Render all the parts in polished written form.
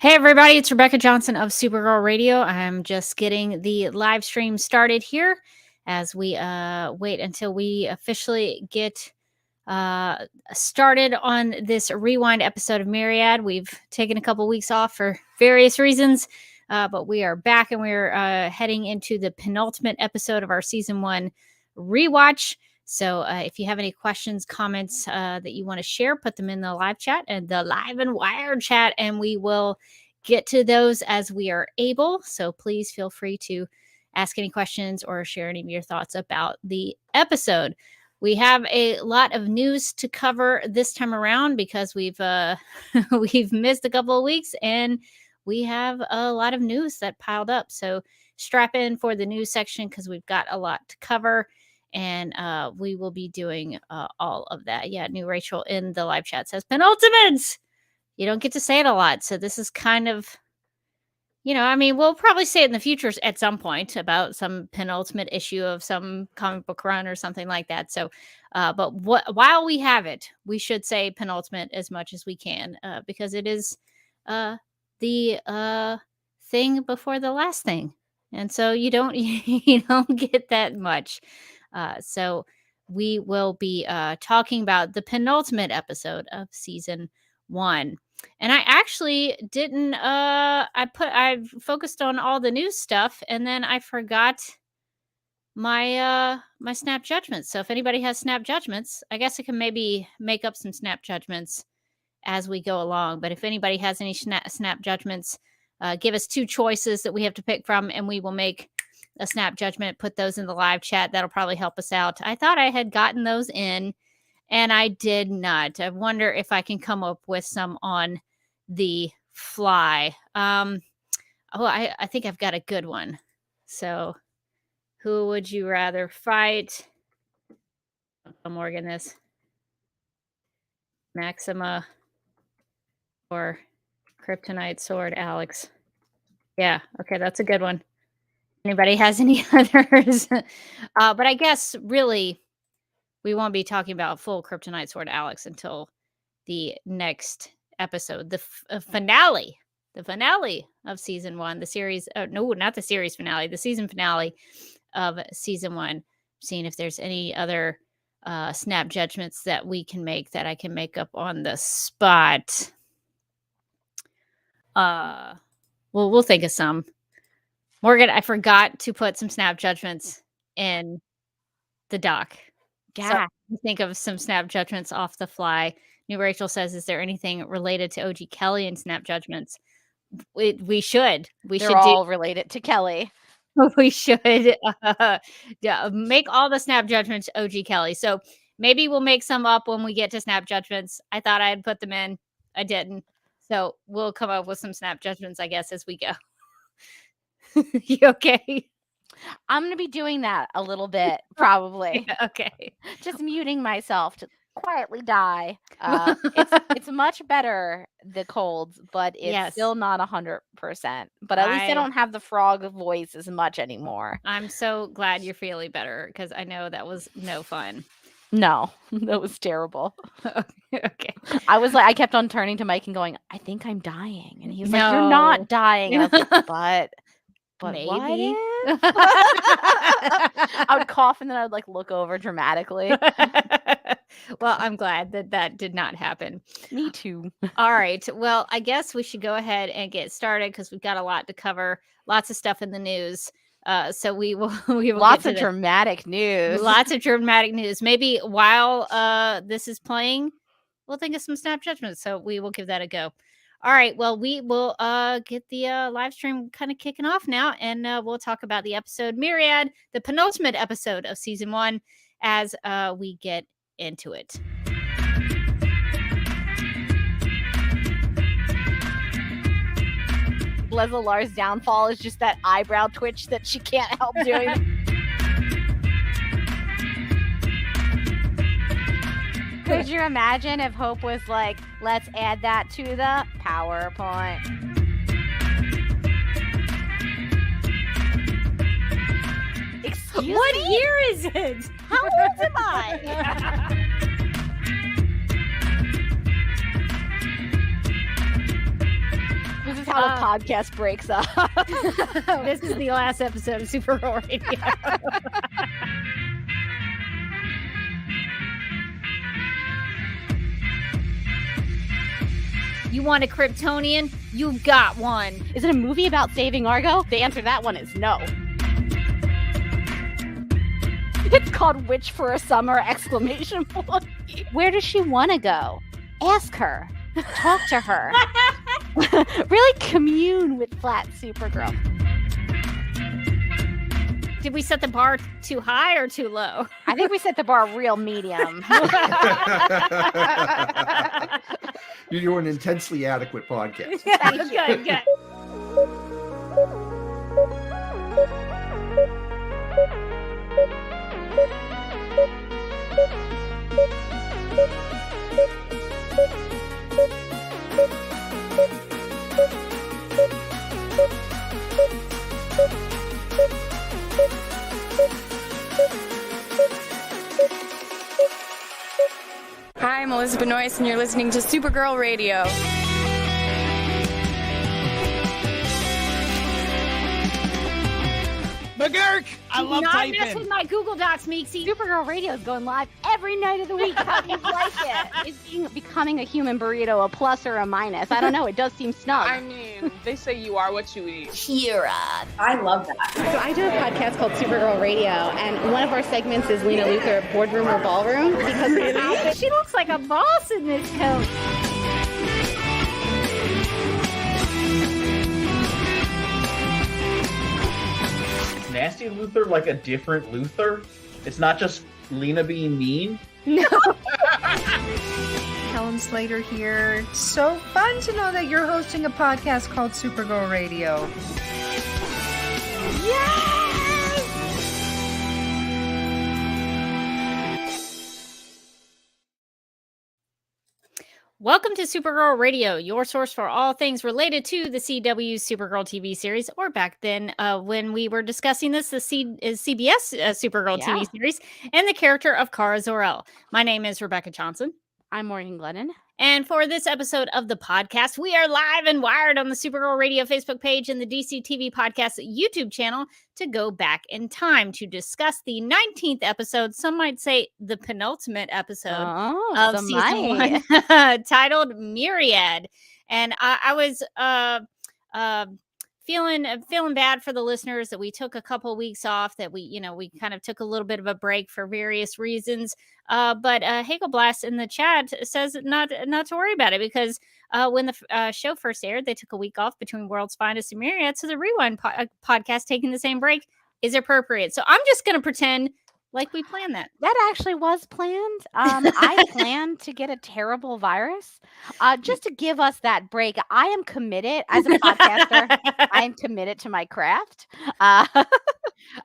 Hey everybody, it's Rebecca Johnson of Supergirl Radio. I'm just getting the live stream started here as we wait until we officially get uh, started on this rewind episode of Myriad. We've taken a couple weeks off for various reasons, but we are back and we're heading into the penultimate episode of our season 1 rewatch. So if you have any questions, comments that you want to share, put them in the live chat and the live and wired chat, and we will get to those as we are able. So please feel free to ask any questions or share any of your thoughts about the episode. We have a lot of news to cover this time around because we've we've missed a couple of weeks and we have a lot of news that piled up. So strap in for the news section because we've got a lot to cover. And we will be doing all of that. Yeah, New Rachel in the live chat says penultimates. You don't get to say it a lot. So this is kind of, I mean, we'll probably say it in the future at some point about some penultimate issue of some comic book run or something like that. So, but while we have it, we should say penultimate as much as we can because it is the thing before the last thing. And so you don't get that much. So we will be talking about the penultimate episode of season 1. And I actually didn't I focused on all the news stuff and then I forgot my my snap judgments. So if anybody has snap judgments, I guess I can maybe make up some snap judgments as we go along. But if anybody has any snap judgments, give us 2 choices that we have to pick from and we will make a snap judgment, put those in the live chat. That'll probably help us out. I thought I had gotten those in and I did not. I wonder if I can come up with some on the fly. I think I've got a good one. So who would you rather fight? Morgan, this Maxima or Kryptonite Sword Alex? Yeah, okay, that's a good one. Anybody has any others? But I guess really we won't be talking about full Kryptonite Sword Alex until the next episode, the finale of season 1, the series. No, not the series finale, the season finale of season 1. Seeing if there's any other snap judgments that we can make that I can make up on the spot. We'll think of some. Morgan, I forgot to put some snap judgments in the doc. Yeah. So think of some snap judgments off the fly. New Rachel says, is there anything related to OG Kelly and snap judgments? We should. They're all related to Kelly. We should make all the snap judgments OG Kelly. So maybe we'll make some up when we get to snap judgments. I thought I'd put them in. I didn't. So we'll come up with some snap judgments, I guess, as we go. You okay? I'm going to be doing that a little bit, probably. Yeah, okay. Just muting myself to quietly die. It's much better, the colds, but it's still not 100%. But at least I don't have the frog voice as much anymore. I'm so glad you're feeling better because I know that was no fun. No, that was terrible. Okay. I kept on turning to Mike and going, I think I'm dying. And he was like, you're not dying. And I was like, but maybe. I would cough and then I would look over dramatically. Well, I'm glad that did not happen. Me too. All right. Well, I guess we should go ahead and get started because we've got a lot to cover. Lots of stuff in the news. So we will lots of dramatic news. Lots of dramatic news. Maybe while this is playing, we'll think of some snap judgments. So we will give that a go. All right. Well, we will get the live stream kind of kicking off now, and we'll talk about the episode Myriad, the penultimate episode of season 1, as we get into it. Lezalar's downfall is just that eyebrow twitch that she can't help doing. Could you imagine if Hope was like, let's add that to the PowerPoint? Excuse me? What year is it? How old am I? how a podcast breaks up. This is the last episode of Supergirl Radio. You want a Kryptonian? You got one. Is it a movie about saving Argo? The answer to that one is no. It's called Witch for a Summer! ! Where does she want to go? Ask her. Talk to her. Really commune with flat Supergirl. Did we set the bar too high or too low? I think we set the bar real medium. You're doing an intensely adequate podcast. Good. Hi, I'm Elizabeth Noyce, and you're listening to Supergirl Radio. McGurk! I love typing. Not mess with my Google Docs, Meeksy. Supergirl Radio is going live every night of the week. How do you like it? Is becoming a human burrito a plus or a minus? I don't know. It does seem snug. I mean, they say you are what you eat. Kira. I love that. So I do a podcast called Supergirl Radio, and one of our segments is Lena Luthor, Boardroom or Ballroom, because really? She looks like a boss in this coat. Nasty Luthor like a different Luthor? It's not just Lena being mean? No. Helen Slater here. So fun to know that you're hosting a podcast called Supergirl Radio. Yes! Welcome to Supergirl Radio, your source for all things related to the CW's Supergirl TV series, or back then when we were discussing this, the CBS Supergirl TV series, and the character of Kara Zor-El. My name is Rebecca Johnson. I'm Morgan Glennon. And for this episode of the podcast, we are live and wired on the Supergirl Radio Facebook page and the DC TV Podcast YouTube channel to go back in time to discuss the 19th episode, some might say the penultimate episode of season 1, titled Myriad. And I was feeling bad for the listeners that we took a couple weeks off, that we kind of took a little bit of a break for various reasons. But Hagelblast in the chat says not to worry about it, because when the show first aired, they took a week off between World's Finest and Myriad, so the Rewind podcast taking the same break is appropriate. So I'm just going to pretend like we planned that. That actually was planned. I planned to get a terrible virus just to give us that break. I am committed as a podcaster. I am committed to my craft.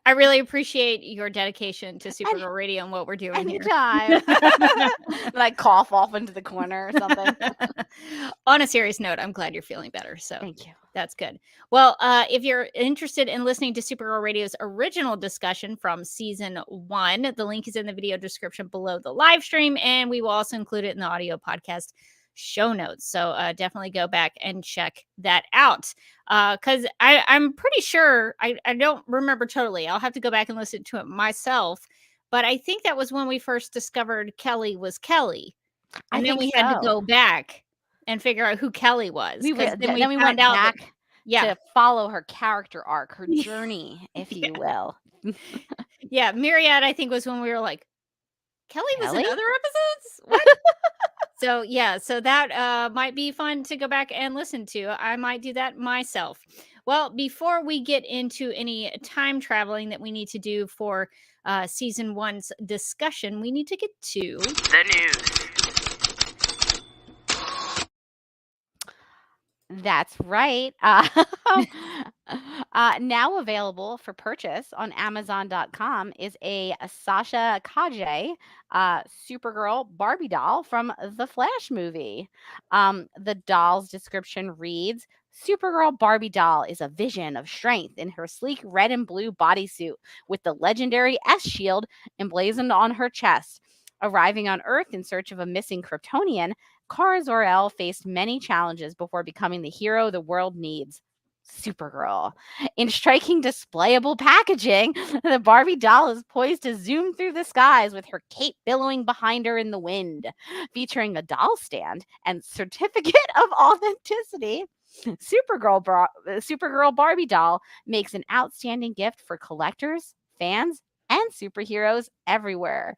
I really appreciate your dedication to Supergirl Radio and what we're doing anytime. Like cough off into the corner or something. On a serious note, I'm glad you're feeling better. So thank you. That's good. Well, if you're interested in listening to Supergirl Radio's original discussion from season 1, the link is in the video description below the live stream, and we will also include it in the audio podcast show notes. So definitely go back and check that out. Because I'm pretty sure, I don't remember totally. I'll have to go back and listen to it myself. But I think that was when we first discovered Kelly was Kelly. And then we had to go back and figure out who Kelly was. Then we went back to follow her character arc, her journey, if you will. Yeah, Myriad, I think, was when we were like, Kelly was in other episodes? What? So that might be fun to go back and listen to. I might do that myself. Well, before we get into any time traveling that we need to do for season 1's discussion, we need to get to the news. That's right. Now available for purchase on Amazon.com is a Sasha Calle Supergirl Barbie doll from the Flash movie. The doll's description reads, Supergirl Barbie doll is a vision of strength in her sleek red and blue bodysuit with the legendary S shield emblazoned on her chest. Arriving on Earth in search of a missing Kryptonian, Kara Zor-El faced many challenges before becoming the hero the world needs. Supergirl. In striking displayable packaging, the Barbie doll is poised to zoom through the skies with her cape billowing behind her in the wind. Featuring a doll stand and certificate of authenticity, Supergirl Barbie doll makes an outstanding gift for collectors, fans, and superheroes everywhere.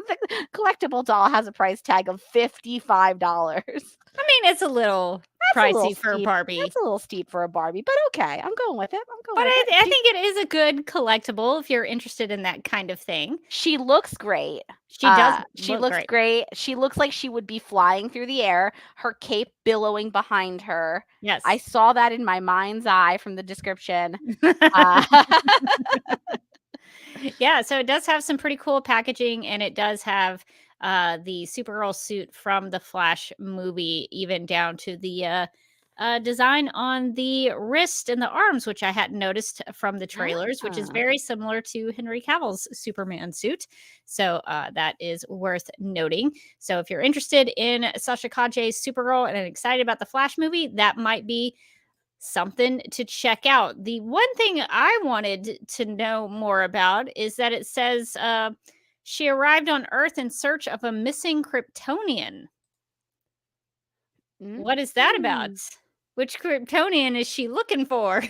The collectible doll has a price tag of $55. I mean, it's a little pricey for a Barbie. That's a little steep for a Barbie, but okay. I'm going with it. I think it is a good collectible if you're interested in that kind of thing. She looks great. She does. She looks great. She looks like she would be flying through the air, her cape billowing behind her. Yes. I saw that in my mind's eye from the description. Yeah, so it does have some pretty cool packaging, and it does have the Supergirl suit from the Flash movie, even down to the design on the wrist and the arms, which I hadn't noticed from the trailers, which is very similar to Henry Cavill's Superman suit. So that is worth noting. So if you're interested in Sasha Calle Supergirl and excited about the Flash movie, that might be something to check out. The one thing I wanted to know more about is that it says she arrived on Earth in search of a missing Kryptonian. What is that about? Which Kryptonian is she looking for?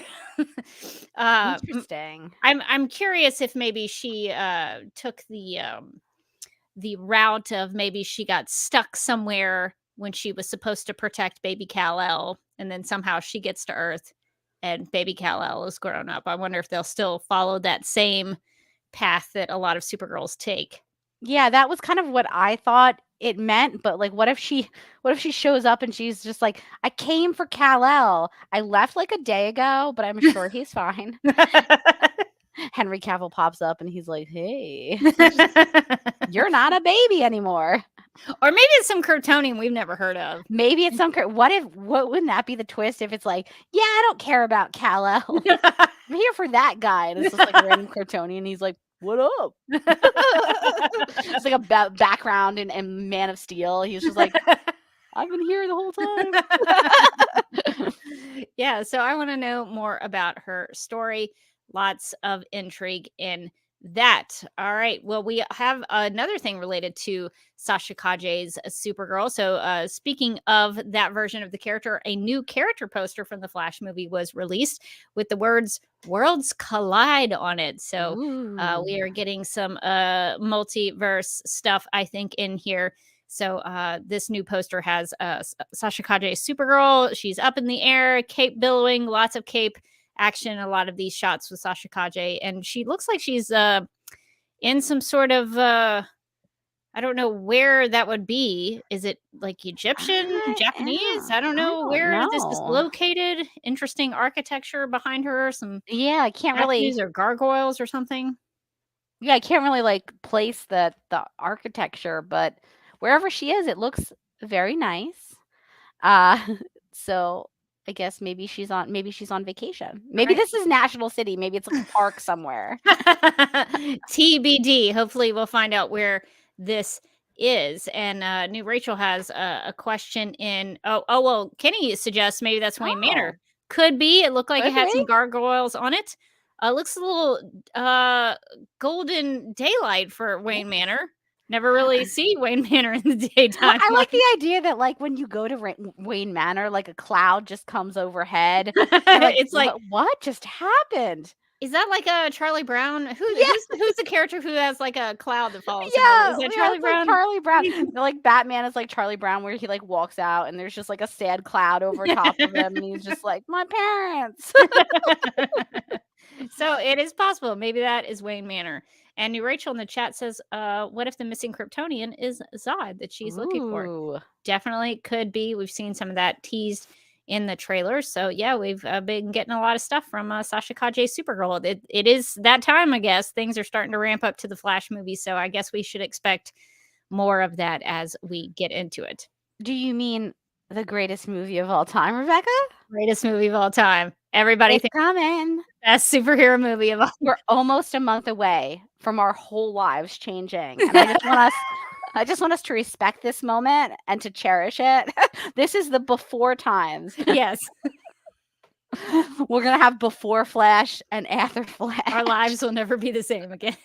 Interesting. I'm curious if maybe she took the route of maybe she got stuck somewhere when she was supposed to protect baby Kal-El, and then somehow she gets to Earth and baby Kal-El is grown up. I wonder if they'll still follow that same path that a lot of Supergirls take. Yeah, that was kind of what I thought it meant, but like what if she shows up and she's just like, I came for Kal-El. I left like a day ago, but I'm sure he's fine. Henry Cavill pops up and he's like, hey, you're not a baby anymore. Or maybe it's some Kryptonian we've never heard of. Maybe it's some what wouldn't that be the twist if it's like, yeah, I don't care about Kal-El. I'm here for that guy. And it's just like a random Kryptonian. He's like, what up? It's like a background in Man of Steel. He's just like, I've been here the whole time. Yeah, so I want to know more about her story. Lots of intrigue in that. All right. Well, we have another thing related to Sasha Calle's Supergirl. So speaking of that version of the character, a new character poster from the Flash movie was released with the words "Worlds Collide" on it. So we are getting some multiverse stuff, I think, in here. So this new poster has Sasha Calle Supergirl. She's up in the air, cape billowing, lots of cape action, a lot of these shots with Sasha Calle, and she looks like she's in some sort of I don't know where that would be. Is it like Egyptian, Japanese? I don't know where this is located. Interesting architecture behind her. Some I can't really, or gargoyles or something. Yeah, I can't really like place the architecture, but wherever she is, it looks very nice. So I guess maybe she's on vacation. Maybe this is National City. Maybe it's like a park somewhere. TBD. Hopefully we'll find out where this is. And New Rachel has a question in. Well, Kenny suggests maybe that's Wayne Manor. Could be. It looked like it had some gargoyles on it. Looks a little golden daylight for Wayne Manor. Never really see Wayne Manor in the daytime. I like the idea that like when you go to Wayne Manor, like a cloud just comes overhead. It's like, what just happened? Is that like a Charlie Brown? Who's the character who has like a cloud that follows him over? Is that Charlie Brown? Like Charlie Brown. Like Batman is like Charlie Brown, where he like walks out and there's just like a sad cloud over top of him, and he's just like, my parents. So it is possible. Maybe that is Wayne Manor. And New Rachel in the chat says, what if the missing Kryptonian is Zod that she's looking for? Definitely could be. We've seen some of that teased in the trailer. So yeah, we've been getting a lot of stuff from Sasha Calle Supergirl. It is that time, I guess. Things are starting to ramp up to the Flash movie. So I guess we should expect more of that as we get into it. Do you mean the greatest movie of all time, Rebecca? Greatest movie of all time. Everybody thinks coming. Best superhero movie of all. We're almost a month away from our whole lives changing. And I just want us to respect this moment and to cherish it. This is the before times. Yes. We're going to have before Flash and after Flash. Our lives will never be the same again.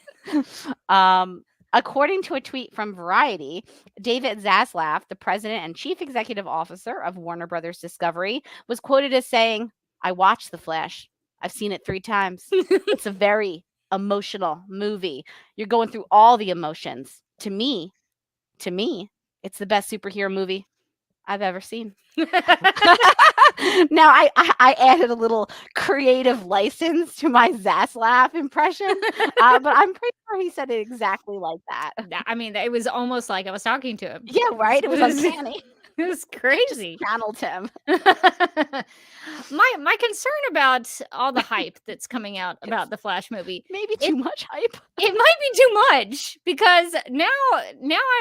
According to a tweet from Variety, David Zaslav, the president and chief executive officer of Warner Brothers Discovery, was quoted as saying, "I watched The Flash. I've seen it 3 times. It's a very emotional movie. You're going through all the emotions. To me, it's the best superhero movie I've ever seen." Now, I added a little creative license to my Zaslav impression, but I'm pretty sure he said it exactly like that. I mean, it was almost like I was talking to him. Yeah, right? It was uncanny. It was crazy. Channeled him. My concern about all the hype that's coming out about the Flash movie. Maybe too much hype. It might be too much because now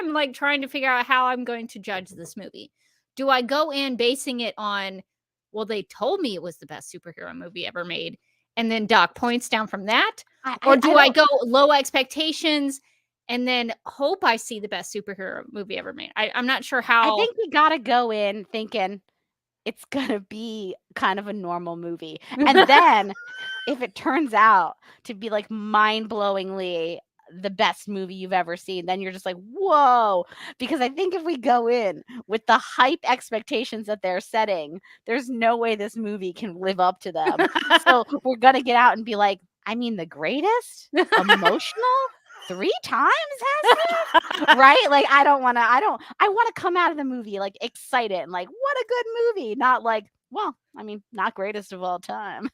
I'm like trying to figure out how I'm going to judge this movie. Do I go in basing it on, well, they told me it was the best superhero movie ever made, and then dock points down from that? Or do I go low expectations and then hope I see the best superhero movie ever made? I'm not sure how. I think we got to go in thinking it's going to be kind of a normal movie. And then if it turns out to be like mind-blowingly the best movie you've ever seen, then you're just like, whoa. Because I think if we go in with the hype expectations that they're setting, there's no way this movie can live up to them. So we're going to get out and be like, I mean, the greatest? Emotional? 3 times, right? Like, I want to come out of the movie like excited and like, what a good movie. Not like, well, I mean, not greatest of all time.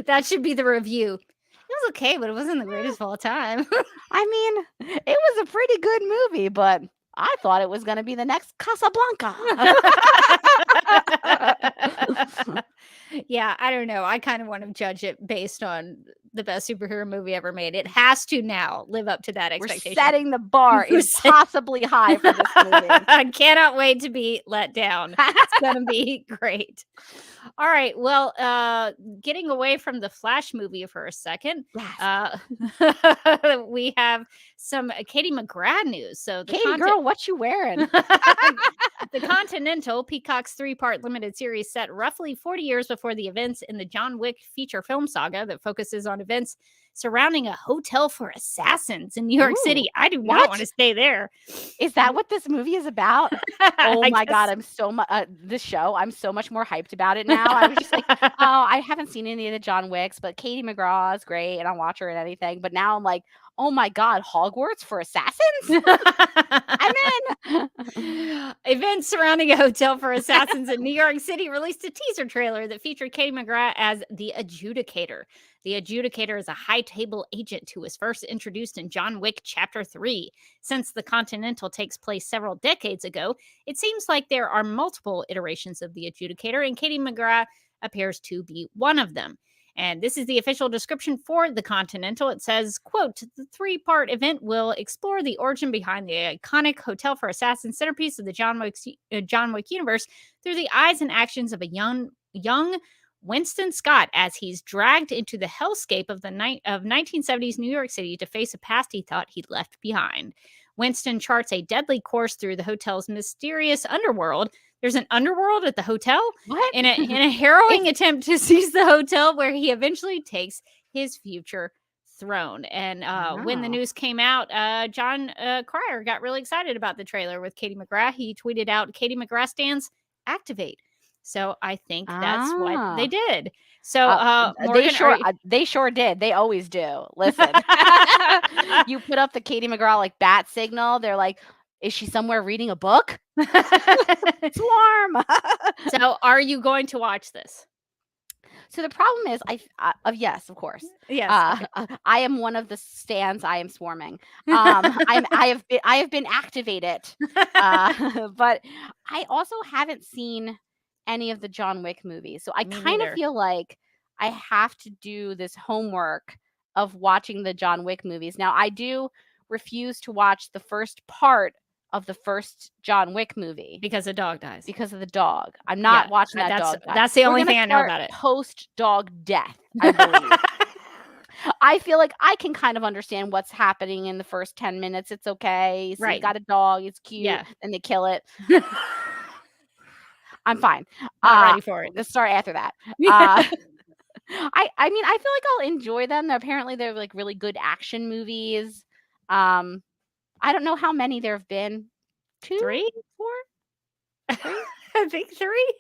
That should be the review. It was okay, but it wasn't the greatest of all time. I mean, it was a pretty good movie, but I thought it was going to be the next Casablanca. Yeah, I don't know. I kind of want to judge it based on the best superhero movie ever made. It has to now live up to that expectation. We're setting the bar impossibly high for this movie. I cannot wait to be let down. It's going to be great. All right. Well, getting away from the Flash movie for a second, we have some Katie McGrath news. So, Katie girl, what you wearing? The Continental, Peacock's 3-part limited series set roughly 40 years before the events in the John Wick feature film saga that focuses on events surrounding a hotel for assassins in New York City. I do not want to stay there. Is that what this movie is about? Oh my God. I'm so much, this show, I'm so much more hyped about it now. I was just like, oh, I haven't seen any of the John Wicks, but Katie McGrath is great and I'll watch her in anything. But now I'm like, oh my God, Hogwarts for assassins? I'm in. Events surrounding a hotel for assassins in New York City released a teaser trailer that featured Katie McGrath as the Adjudicator. The Adjudicator is a high-table agent who was first introduced in John Wick Chapter 3. Since the Continental takes place several decades ago, it seems like there are multiple iterations of the Adjudicator, and Katie McGrath appears to be one of them. And this is the official description for the Continental. It says, quote, the 3-part event will explore the origin behind the iconic Hotel for Assassins centerpiece of the John Wick universe through the eyes and actions of a young Winston Scott as he's dragged into the hellscape of 1970s New York City to face a past he thought he'd left behind. Winston charts a deadly course through the hotel's mysterious underworld. There's an underworld at the hotel? What? In a harrowing attempt to seize the hotel where he eventually takes his future throne. And when the news came out, John Cryer got really excited about the trailer with Katie McGrath. He tweeted out, Katie McGrath stands, activate. So I think that's what they did. So Morgan, they sure did. They always do. Listen, you put up the Katie McGrath like bat signal. They're like, is she somewhere reading a book? It's warm. So are you going to watch this? So the problem is, yes, of course. Yes. I am one of the stands. I am swarming. I have been activated. But I also haven't seen any of the John Wick movies. So I kind of feel like I have to do this homework of watching the John Wick movies. Now, I do refuse to watch the first part of the first John Wick movie. Because the dog dies. Because of the dog. I'm not watching that dog die. That's the only thing I know about it. Post-dog death, I believe. I feel like I can kind of understand what's happening in the first 10 minutes. It's okay. So you got a dog. It's cute. And they kill it. I'm fine. Not ready for it. Let's start after that. I mean, I feel like I'll enjoy them. Apparently, they're like really good action movies. I don't know how many there have been. 2, 3, 4, 3. I think 3.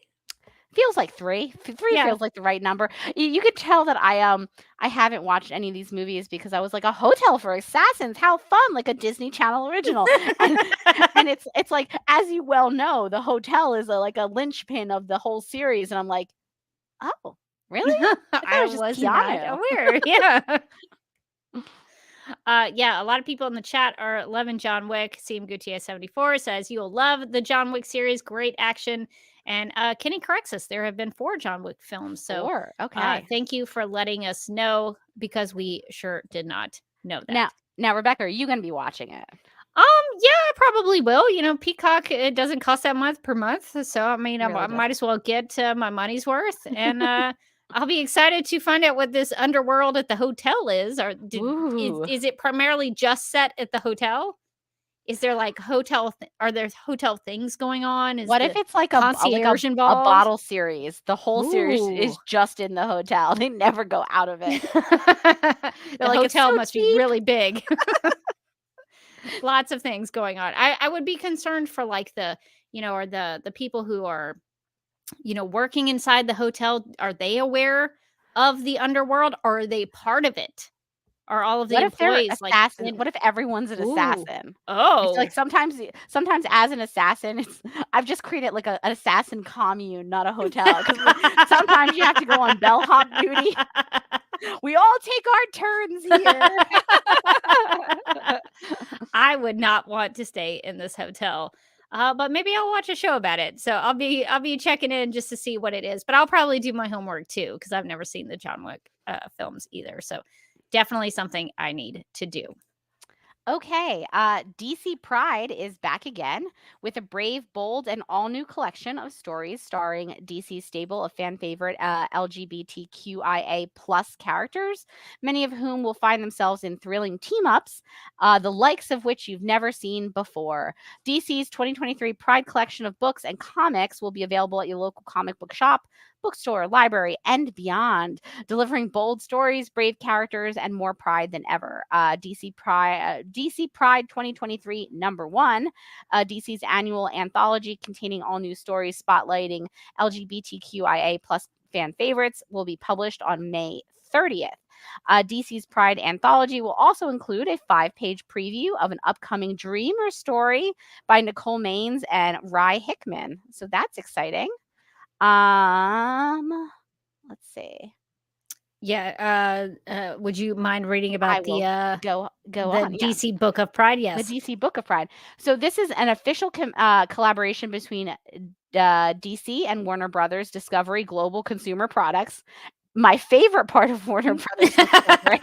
Feels like 3. 3 feels like the right number. You could tell that I haven't watched any of these movies because I was like, a hotel for assassins, how fun, like a Disney Channel original. and it's like, as you well know, the hotel is like a linchpin of the whole series, and I'm like, oh, really? I was not aware. Yeah. Yeah, a lot of people in the chat are loving John Wick. CM Gutierrez 74 says you'll love the John Wick series. Great action. And Kenny corrects us. There have been 4 John Wick films. So 4. Okay. Thank you for letting us know, because we sure did not know that. Now, Rebecca, are you going to be watching it? Yeah, I probably will. You know, Peacock, it doesn't cost that much per month. So, I mean, I might as well get my money's worth. And I'll be excited to find out what this underworld at the hotel is. Is it primarily just set at the hotel? Is there like are there hotel things going on? What if it's like a bottle series? The whole series is just in the hotel. They never go out of it. The hotel must be really big. Lots of things going on. I would be concerned for like the people who are, working inside the hotel. Are they aware of the underworld, or are they part of it? Are all of the employees like assassins? What if everyone's an assassin? Oh, like sometimes as an assassin, I've just created like an assassin commune, not a hotel. Because sometimes you have to go on bellhop duty. We all take our turns here. I would not want to stay in this hotel. But maybe I'll watch a show about it. So I'll be checking in just to see what it is. But I'll probably do my homework too, because I've never seen the John Wick films either. So definitely something I need to do. Okay, DC Pride is back again with a brave, bold, and all-new collection of stories starring DC's stable of fan favorite LGBTQIA+ characters, many of whom will find themselves in thrilling team-ups, the likes of which you've never seen before. DC's 2023 Pride collection of books and comics will be available at your local comic book shop, bookstore, library, and beyond, delivering bold stories, brave characters, and more pride than ever. DC Pride 2023 #1, DC's annual anthology containing all new stories spotlighting LGBTQIA+ fan favorites, will be published on May 30th. DC's Pride anthology will also include a 5-page preview of an upcoming Dreamer story by Nicole Maines and Rye Hickman. So that's exciting. Let's see. Yeah. Would you mind reading about go on. DC Book of Pride? Yes. The DC Book of Pride. So this is an official collaboration between DC and Warner Brothers Discovery Global Consumer Products. My favorite part of Warner Brothers Discovery.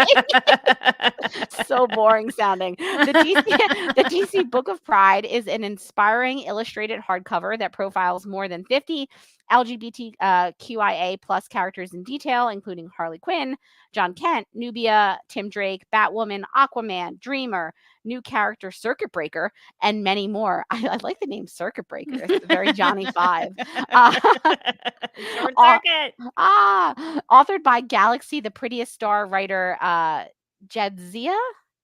So boring sounding. The DC Book of Pride is an inspiring illustrated hardcover that profiles more than 50 LGBTQIA+ characters in detail, including Harley Quinn, John Kent, Nubia, Tim Drake, Batwoman, Aquaman, Dreamer, new character Circuit Breaker, and many more. I like the name Circuit Breaker. It's very Johnny Five. Short circuit. Authored by Galaxy, the Prettiest Star writer Jadzia.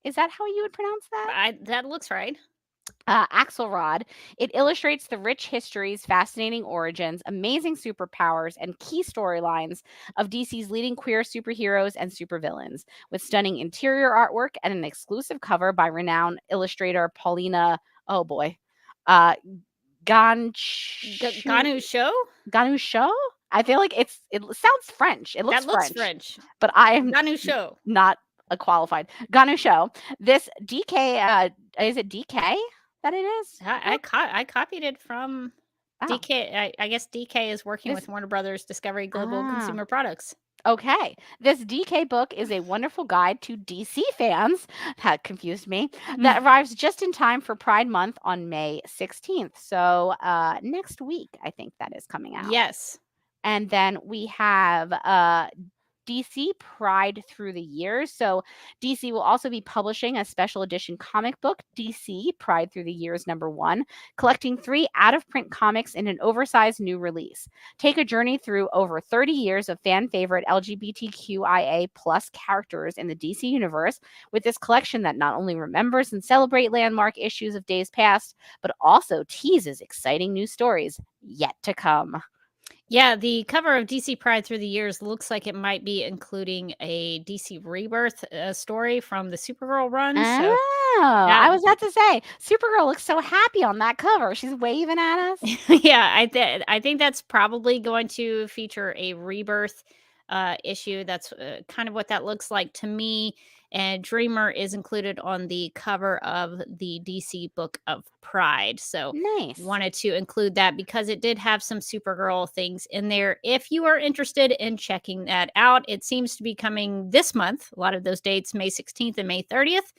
Is that how you would pronounce that? That looks right. Axelrod. It illustrates the rich histories, fascinating origins, amazing superpowers, and key storylines of DC's leading queer superheroes and supervillains, with stunning interior artwork and an exclusive cover by renowned illustrator Paulina. Oh boy, Ganu Show. I feel like it sounds French. It looks French, but I am Ganu Show, not a qualified Ganu Show. This DK is it DK that it is? I copied it from DK. I guess DK is working with Warner Brothers Discovery Global Consumer Products. Okay. This DK book is a wonderful guide to DC fans. That confused me. That arrives just in time for Pride Month on May 16th. So next week, I think that is coming out. Yes. And then we have DC Pride Through the Years. So DC will also be publishing a special edition comic book, DC Pride Through the Years #1, collecting 3 out-of-print comics in an oversized new release. Take a journey through over 30 years of fan favorite LGBTQIA+ characters in the DC universe with this collection that not only remembers and celebrates landmark issues of days past, but also teases exciting new stories yet to come. Yeah, the cover of DC Pride Through the Years looks like it might be including a DC Rebirth story from the Supergirl run. So I was about to say, Supergirl looks so happy on that cover. She's waving at us. Yeah, I think that's probably going to feature a Rebirth issue. That's kind of what that looks like to me. And Dreamer is included on the cover of the DC Book of Pride. So nice. Wanted to include that because it did have some Supergirl things in there. If you are interested in checking that out, it seems to be coming this month. A lot of those dates, May 16th and May 30th.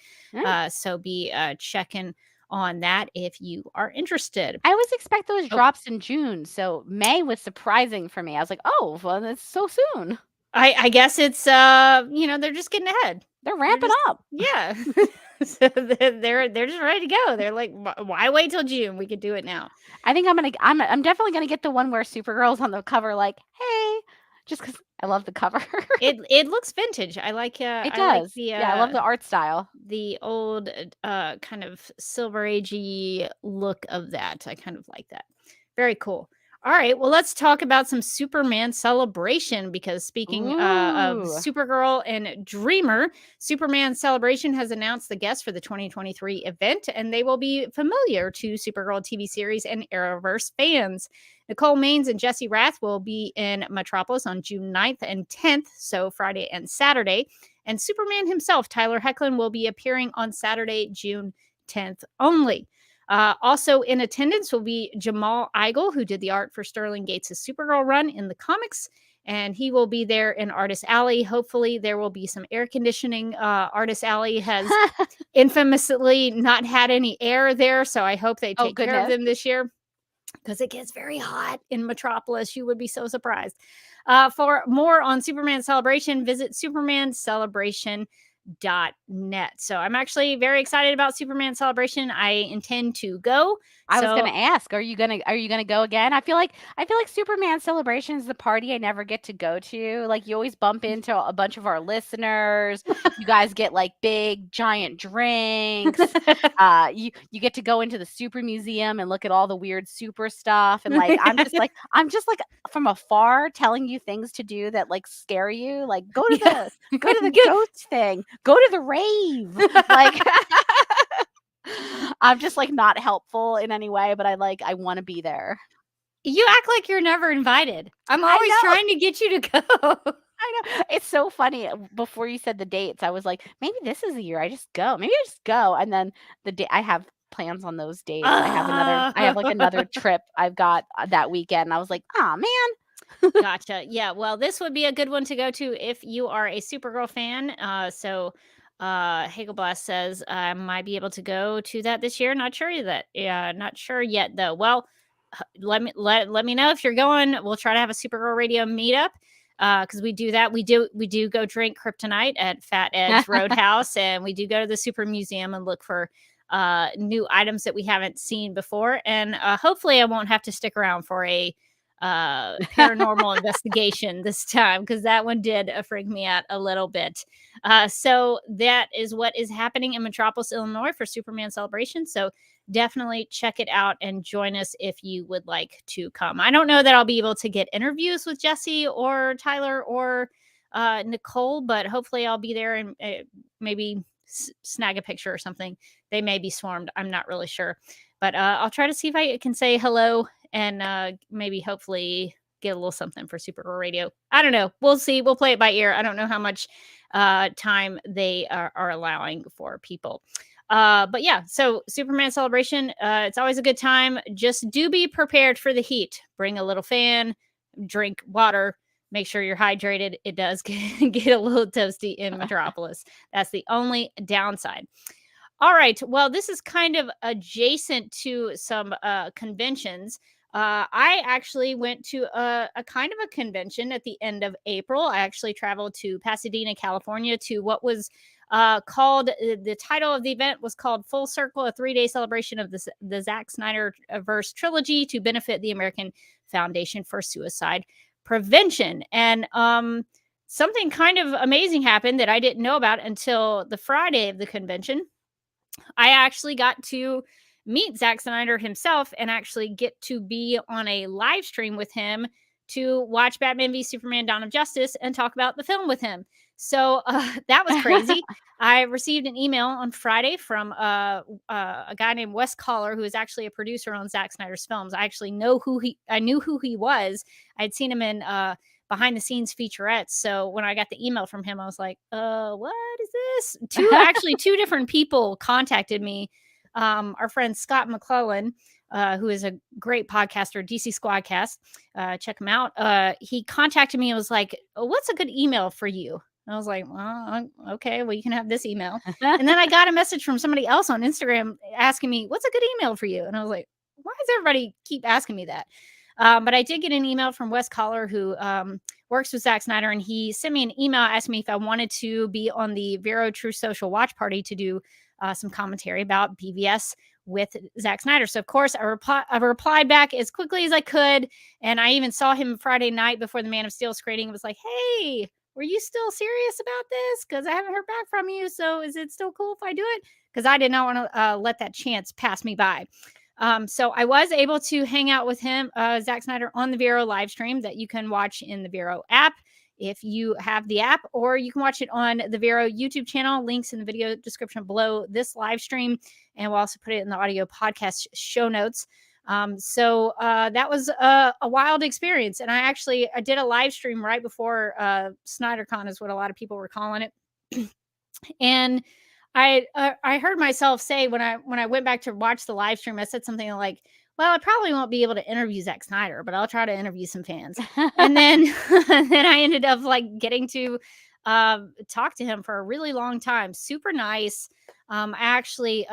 So be checking on that if you are interested. I always expect those drops in June. So May was surprising for me. I was like, oh, well, that's so soon. I guess it's they're just getting ahead. They're ramping up. Yeah. So they're just ready to go. They're like, why wait till June? We could do it now. I think I'm definitely gonna get the one where Supergirl's on the cover, like, hey, just because I love the cover. It looks vintage. I like it does. I like I love the art style. The old kind of silver agey look of that. I kind of like that. Very cool. All right, well, let's talk about some Superman Celebration because speaking of Supergirl and Dreamer, Superman Celebration has announced the guests for the 2023 event, and they will be familiar to Supergirl TV series and Arrowverse fans. Nicole Maines and Jesse Rath will be in Metropolis on June 9th and 10th, so Friday and Saturday. And Superman himself, Tyler Hoechlin, will be appearing on Saturday, June 10th only. Also in attendance will be Jamal Igle, who did the art for Sterling Gates' Supergirl run in the comics, and he will be there in Artist Alley. Hopefully there will be some air conditioning. Artist Alley has infamously not had any air there, so I hope they take care of them this year because it gets very hot in Metropolis. You would be so surprised. For more on Superman Celebration, visit supermancelebration.net. So I'm actually very excited about Superman Celebration. I intend to go. I was going to ask, are you going to go again? I feel like Superman Celebration is the party I never get to go to. Like you always bump into a bunch of our listeners. You guys get like big giant drinks. You get to go into the Super Museum and look at all the weird super stuff. And like I'm just like from afar telling you things to do that like scare you. Like go to the ghost thing. Go to the rave. Like I'm just like not helpful in any way, but I want to be there. You act like you're never invited. I'm always trying to get you to go. I know. It's so funny. Before you said the dates, I was like, maybe this is the year I just go. Maybe I just go. And then the day I have plans on those days. I have like another trip I've got that weekend. I was like, oh man. Gotcha. Yeah. Well, this would be a good one to go to if you are a Supergirl fan. Hagelblast says I might be able to go to that this year. Not sure yet though. Well, let me know if you're going. We'll try to have a Supergirl Radio meetup because we do that. We do go drink kryptonite at Fat Ed's Roadhouse, and we do go to the Super Museum and look for new items that we haven't seen before. And hopefully, I won't have to stick around for a paranormal investigation this time because that one did freak me out a little bit. So that is what is happening in Metropolis, Illinois for Superman Celebration. So definitely check it out and join us if you would like to come. I don't know that I'll be able to get interviews with Jesse or Tyler or Nicole, but hopefully I'll be there and maybe snag a picture or something. They may be swarmed. I'm not really sure, but I'll try to see if I can say hello and maybe hopefully get a little something for Supergirl Radio. I don't know. We'll see. We'll play it by ear. I don't know how much time they are allowing for people. But yeah, so Superman Celebration, it's always a good time. Just do be prepared for the heat. Bring a little fan, drink water, make sure you're hydrated. It does get a little toasty in Metropolis. That's the only downside. All right. Well, this is kind of adjacent to some conventions. I actually went to a kind of a convention at the end of April. I actually traveled to Pasadena, California, to what was called the title of the event was called Full Circle, a 3-day celebration of the Zack Snyder verse trilogy to benefit the American Foundation for Suicide Prevention. And something kind of amazing happened that I didn't know about until the Friday of the convention. I actually got to meet Zack Snyder himself and actually get to be on a live stream with him to watch Batman v Superman Dawn of Justice and talk about the film with him. So that was crazy. I received an email on Friday from a guy named Wes Collar, who is actually a producer on Zack Snyder's films. I actually I knew who he was. I'd seen him in behind the scenes featurettes. So when I got the email from him, I was like, what is this? Two different people contacted me. Our friend Scott McClellan, who is a great podcaster, DC Squadcast, check him out. He contacted me and was like, what's a good email for you? And I was like, well, okay, well, you can have this email. And then I got a message from somebody else on Instagram asking me, what's a good email for you? And I was like, why does everybody keep asking me that? But I did get an email from Wes Collar, who works with Zack Snyder, and he sent me an email asking me if I wanted to be on the Vero True Social Watch Party to do some commentary about BVS with Zack Snyder. So, of course, I replied back as quickly as I could, and I even saw him Friday night before the Man of Steel screening and was like, hey, were you still serious about this? Because I haven't heard back from you. So is it still cool if I do it? Because I did not want to let that chance pass me by. So I was able to hang out with him, Zack Snyder, on the Vero live stream that you can watch in the Vero app if you have the app, or you can watch it on the Vero YouTube channel. Links in the video description below this live stream, and we'll also put it in the audio podcast show notes. So that was a wild experience, and I did a live stream right before SnyderCon, is what a lot of people were calling it, and I heard myself say when I went back to watch the live stream, I said something like, well, I probably won't be able to interview Zack Snyder, but I'll try to interview some fans. And then then I ended up like getting to talk to him for a really long time. Super nice. I actually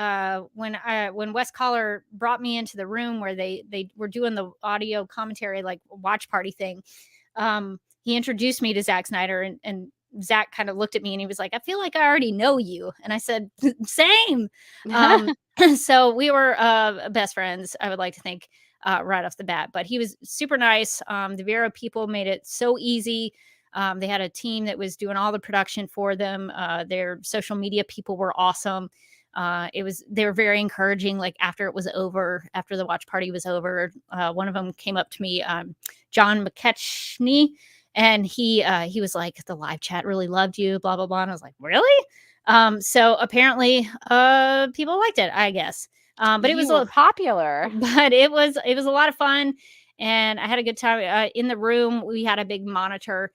when Wes Collar brought me into the room where they were doing the audio commentary, like watch party thing, he introduced me to Zack Snyder, and Zack kind of looked at me and he was like, I feel like I already know you. And I said, same. So we were best friends, I would like to think, right off the bat. But he was super nice. The Vero people made it so easy. They had a team that was doing all the production for them. Their social media people were awesome. They were very encouraging. Like after the watch party was over, one of them came up to me, John McKechnie, and he was like, the live chat really loved you, blah, blah, blah. And I was like, really? So apparently people liked it, I guess. But it was a little popular. But it was a lot of fun. And I had a good time. In the room, we had a big monitor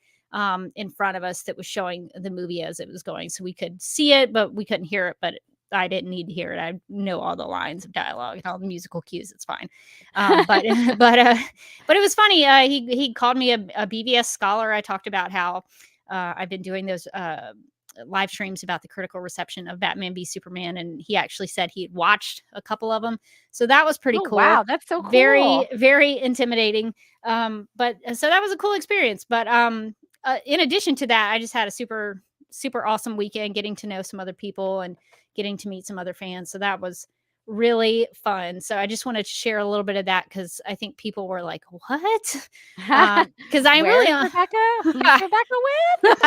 in front of us that was showing the movie as it was going. So we could see it, but we couldn't hear it. But I didn't need to hear it. I know all the lines of dialogue and all the musical cues. It's fine. But it was funny. He called me a BVS scholar. I talked about how I've been doing those live streams about the critical reception of Batman v Superman, and he actually said he had watched a couple of them. So that was pretty cool. Wow, that's so cool. Very, very intimidating. But so that was a cool experience. But in addition to that, I just had a super, super awesome weekend getting to know some other people and getting to meet some other fans. So that was really fun. So I just wanted to share a little bit of that because I think people were like, what? Because I really Rebecca? Who's Rebecca with?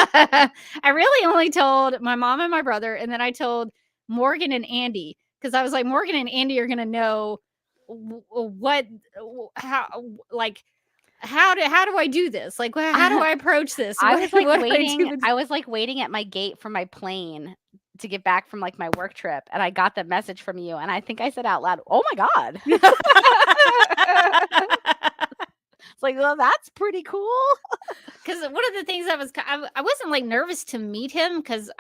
I really only told my mom and my brother, and then I told Morgan and Andy, because I was like, Morgan and Andy are gonna know how do I do this? Like, how do I approach this? I was like waiting at my gate for my plane to get back from like my work trip, and I got the message from you, and I think I said out loud, "Oh my God." It's like, well, that's pretty cool. Because one of the things I wasn't like nervous to meet him, because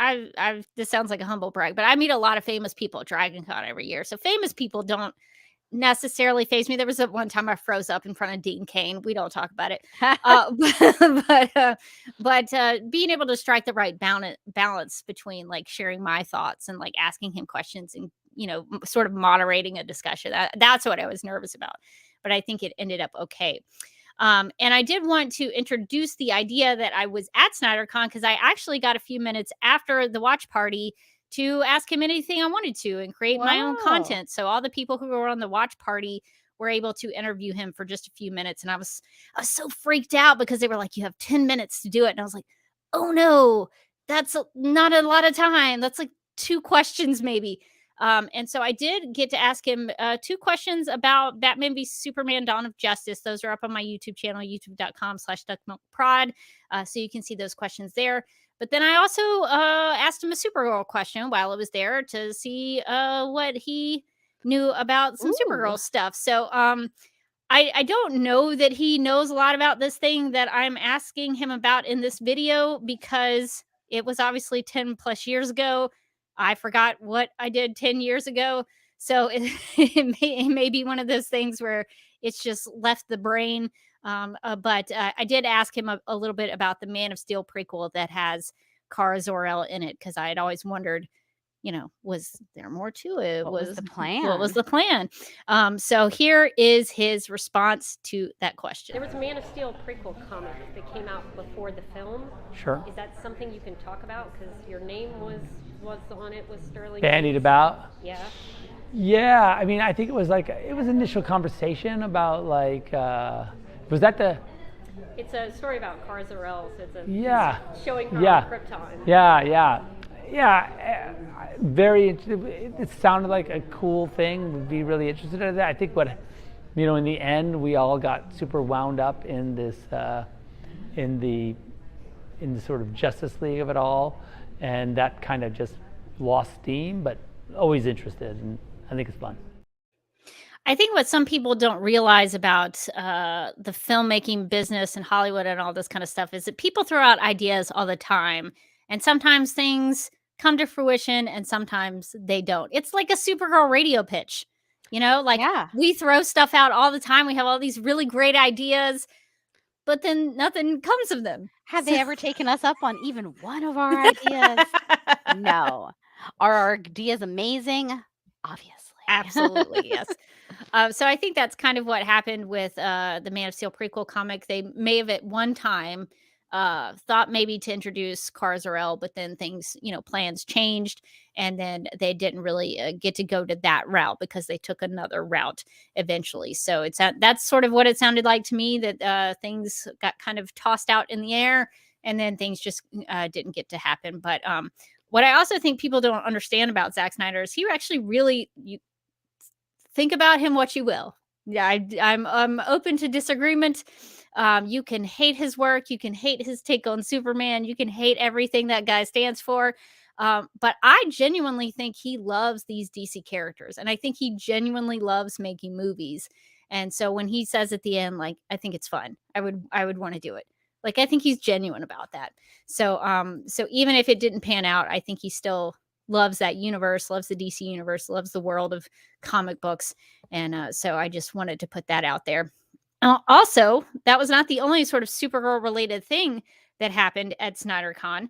this sounds like a humble brag, but I meet a lot of famous people at Dragon Con every year. So famous people don't necessarily faze me. There was one time I froze up in front of Dean Cain. We don't talk about it. But being able to strike the right balance between like sharing my thoughts and like asking him questions and sort of moderating a discussion. That's what I was nervous about, but I think it ended up okay. And I did want to introduce the idea that I was at SnyderCon because I actually got a few minutes after the watch party to ask him anything I wanted to and create my own content. So all the people who were on the watch party were able to interview him for just a few minutes. And I was so freaked out because they were like, you have 10 minutes to do it. And I was like, oh no, that's not a lot of time. That's like 2 questions maybe. And so I did get to ask him 2 questions about Batman v Superman Dawn of Justice. Those are up on my YouTube channel, youtube.com/duckmilkprod. So you can see those questions there. But then I also asked him a Supergirl question while I was there to see what he knew about some Supergirl stuff. So I don't know that he knows a lot about this thing that I'm asking him about in this video because it was obviously 10 plus years ago. I forgot what I did 10 years ago. So it may be one of those things where it's just left the brain. But I did ask him a little bit about the Man of Steel prequel that has Kara Zor-El in it because I had always wondered, was there more to it? What was the plan? What was the plan? So here is his response to that question. There was a Man of Steel prequel comic that came out before the film. Sure. Is that something you can talk about? Because your name was on it with Sterling. Bandied about? Yeah. Yeah, I mean, I think it was initial conversation about was that the... It's a story about Kara Zor-El, so it's showing her on Krypton. Yeah, very. It sounded like a cool thing. Would be really interested in that. I think in the end, we all got super wound up in this, in the sort of Justice League of it all, and that kind of just lost steam. But always interested, and I think it's fun. I think what some people don't realize about the filmmaking business and Hollywood and all this kind of stuff is that people throw out ideas all the time. And sometimes things come to fruition and sometimes they don't. It's like a Supergirl radio pitch, we throw stuff out all the time. We have all these really great ideas, but then nothing comes of them. Have they ever taken us up on even one of our ideas? No. Are our ideas amazing? Obviously. Absolutely, yes. So I think that's kind of what happened with the Man of Steel prequel comic. They may have at one time thought maybe to introduce Kara Zor-El, but then things, plans changed, and then they didn't really get to go to that route because they took another route eventually. So that's sort of what it sounded like to me, that things got kind of tossed out in the air, and then things just didn't get to happen. But what I also think people don't understand about Zack Snyder is he actually really, you think about him what you will. Yeah, I'm open to disagreement. You can hate his work. You can hate his take on Superman. You can hate everything that guy stands for. But I genuinely think he loves these DC characters. And I think he genuinely loves making movies. And so when he says at the end, I think it's fun, I would want to do it. I think he's genuine about that. So even if it didn't pan out, I think he still loves that universe, loves the DC universe, loves the world of comic books. And so I just wanted to put that out there. Also, that was not the only sort of Supergirl related thing that happened at SnyderCon.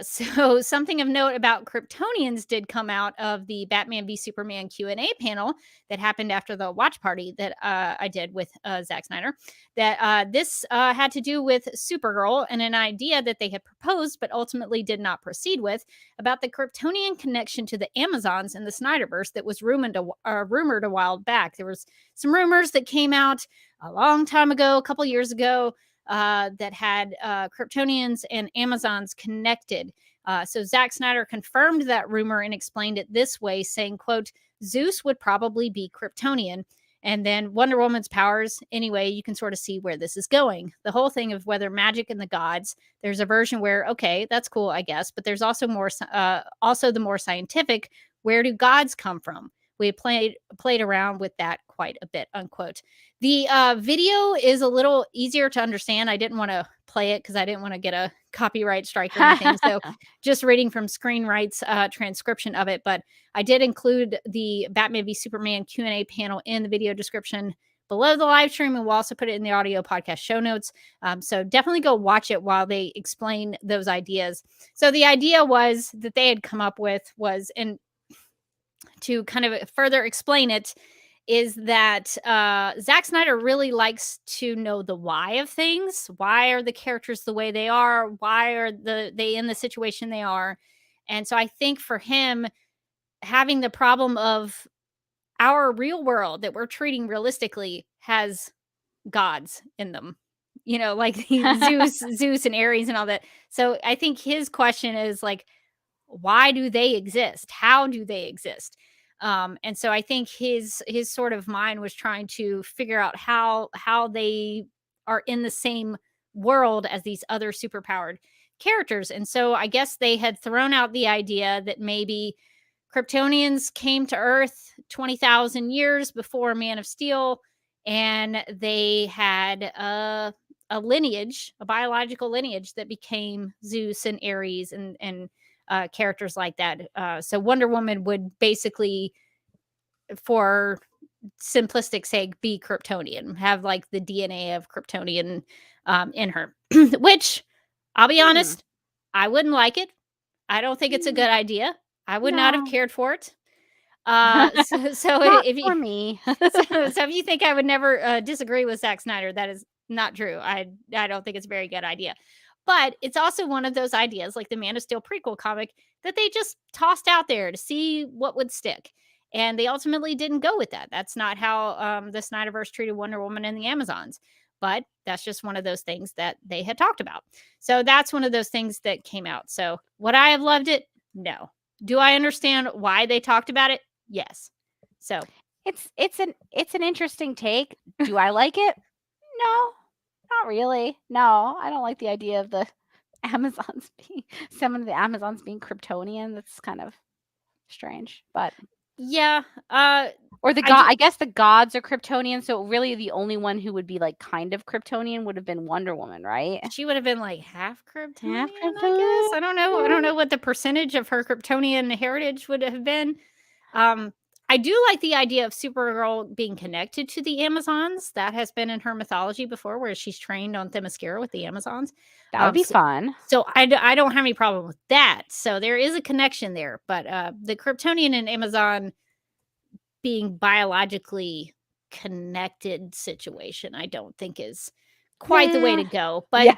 So something of note about Kryptonians did come out of the Batman v Superman Q&A panel that happened after the watch party that I did with Zack Snyder. That this had to do with Supergirl and an idea that they had proposed but ultimately did not proceed with about the Kryptonian connection to the Amazons in the Snyderverse that was rumored a while back. There was some rumors that came out a long time ago, a couple years ago, that had Kryptonians and Amazons connected. So Zack Snyder confirmed that rumor and explained it this way, saying, quote, Zeus would probably be Kryptonian. And then Wonder Woman's powers. Anyway, you can sort of see where this is going. The whole thing of whether magic and the gods, there's a version where, okay, that's cool, I guess. But there's also also the more scientific, where do gods come from? We played around with that quite a bit, unquote. The video is a little easier to understand. I didn't want to play it because I didn't want to get a copyright strike or anything. So just reading from Screen Right's transcription of it. But I did include the Batman v Superman Q&A panel in the video description below the live stream, and we'll also put it in the audio podcast show notes. So definitely go watch it while they explain those ideas. So the idea was that they had come up with was, and to kind of further explain it, is that Zack Snyder really likes to know the why of things. Why are the characters the way they are? Why are they in the situation they are? And so I think for him, having the problem of our real world that we're treating realistically has gods in them, like Zeus and Ares and all that. So I think his question is like, why do they exist? How do they exist? And so I think his sort of mind was trying to figure out how they are in the same world as these other superpowered characters. And so I guess they had thrown out the idea that maybe Kryptonians came to Earth 20,000 years before Man of Steel, and they had a lineage, a biological lineage that became Zeus and Ares and characters like that. So Wonder Woman would basically, for simplistic sake, be Kryptonian, have like the DNA of Kryptonian in her, which I'll be honest, I wouldn't like it. I don't think it's a good idea. I would not have cared for it. So if you, for me. so if you think I would never disagree with Zack Snyder, that is not true. I don't think it's a very good idea. But it's also one of those ideas, like the Man of Steel prequel comic, that they just tossed out there to see what would stick. And they ultimately didn't go with that. That's not how the Snyderverse treated Wonder Woman and the Amazons. But that's just one of those things that they had talked about. So that's one of those things that came out. So would I have loved it? No. Do I understand why they talked about it? Yes. So it's an interesting take. Do I like it? No, not really. No, I don't like the idea of the Amazons being some of the Amazons being Kryptonian. That's kind of strange, but yeah. Or the god. I guess the gods are Kryptonian, so really the only one who would be like kind of Kryptonian would have been Wonder Woman, right? She would have been like half Kryptonian, I guess. I don't know. I don't know what the percentage of her Kryptonian heritage would have been. I do like the idea of Supergirl being connected to the Amazons. That has been in her mythology before, where she's trained on Themyscira with the Amazons. That would be fun. So I don't have any problem with that. So there is a connection there. But the Kryptonian and Amazon being biologically connected situation, I don't think is quite the way to go. But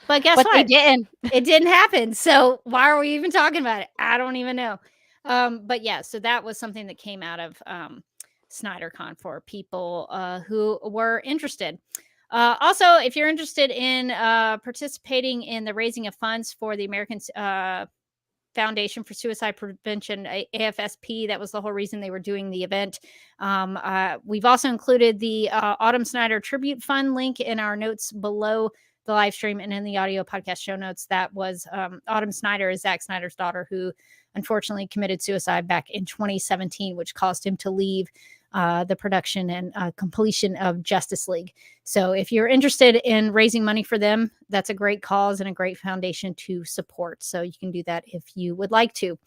but guess what? It didn't happen. So why are we even talking about it? I don't even know. But yeah, so that was something that came out of SnyderCon for people who were interested. Also, if you're interested in participating in the raising of funds for the American Foundation for Suicide Prevention, AFSP, that was the whole reason they were doing the event. We've also included the Autumn Snyder Tribute Fund link in our notes below the live stream and in the audio podcast show notes. That was Autumn Snyder is Zack Snyder's daughter, who unfortunately committed suicide back in 2017, which caused him to leave the production and completion of Justice League. So if you're interested in raising money for them, that's a great cause and a great foundation to support. So you can do that if you would like to.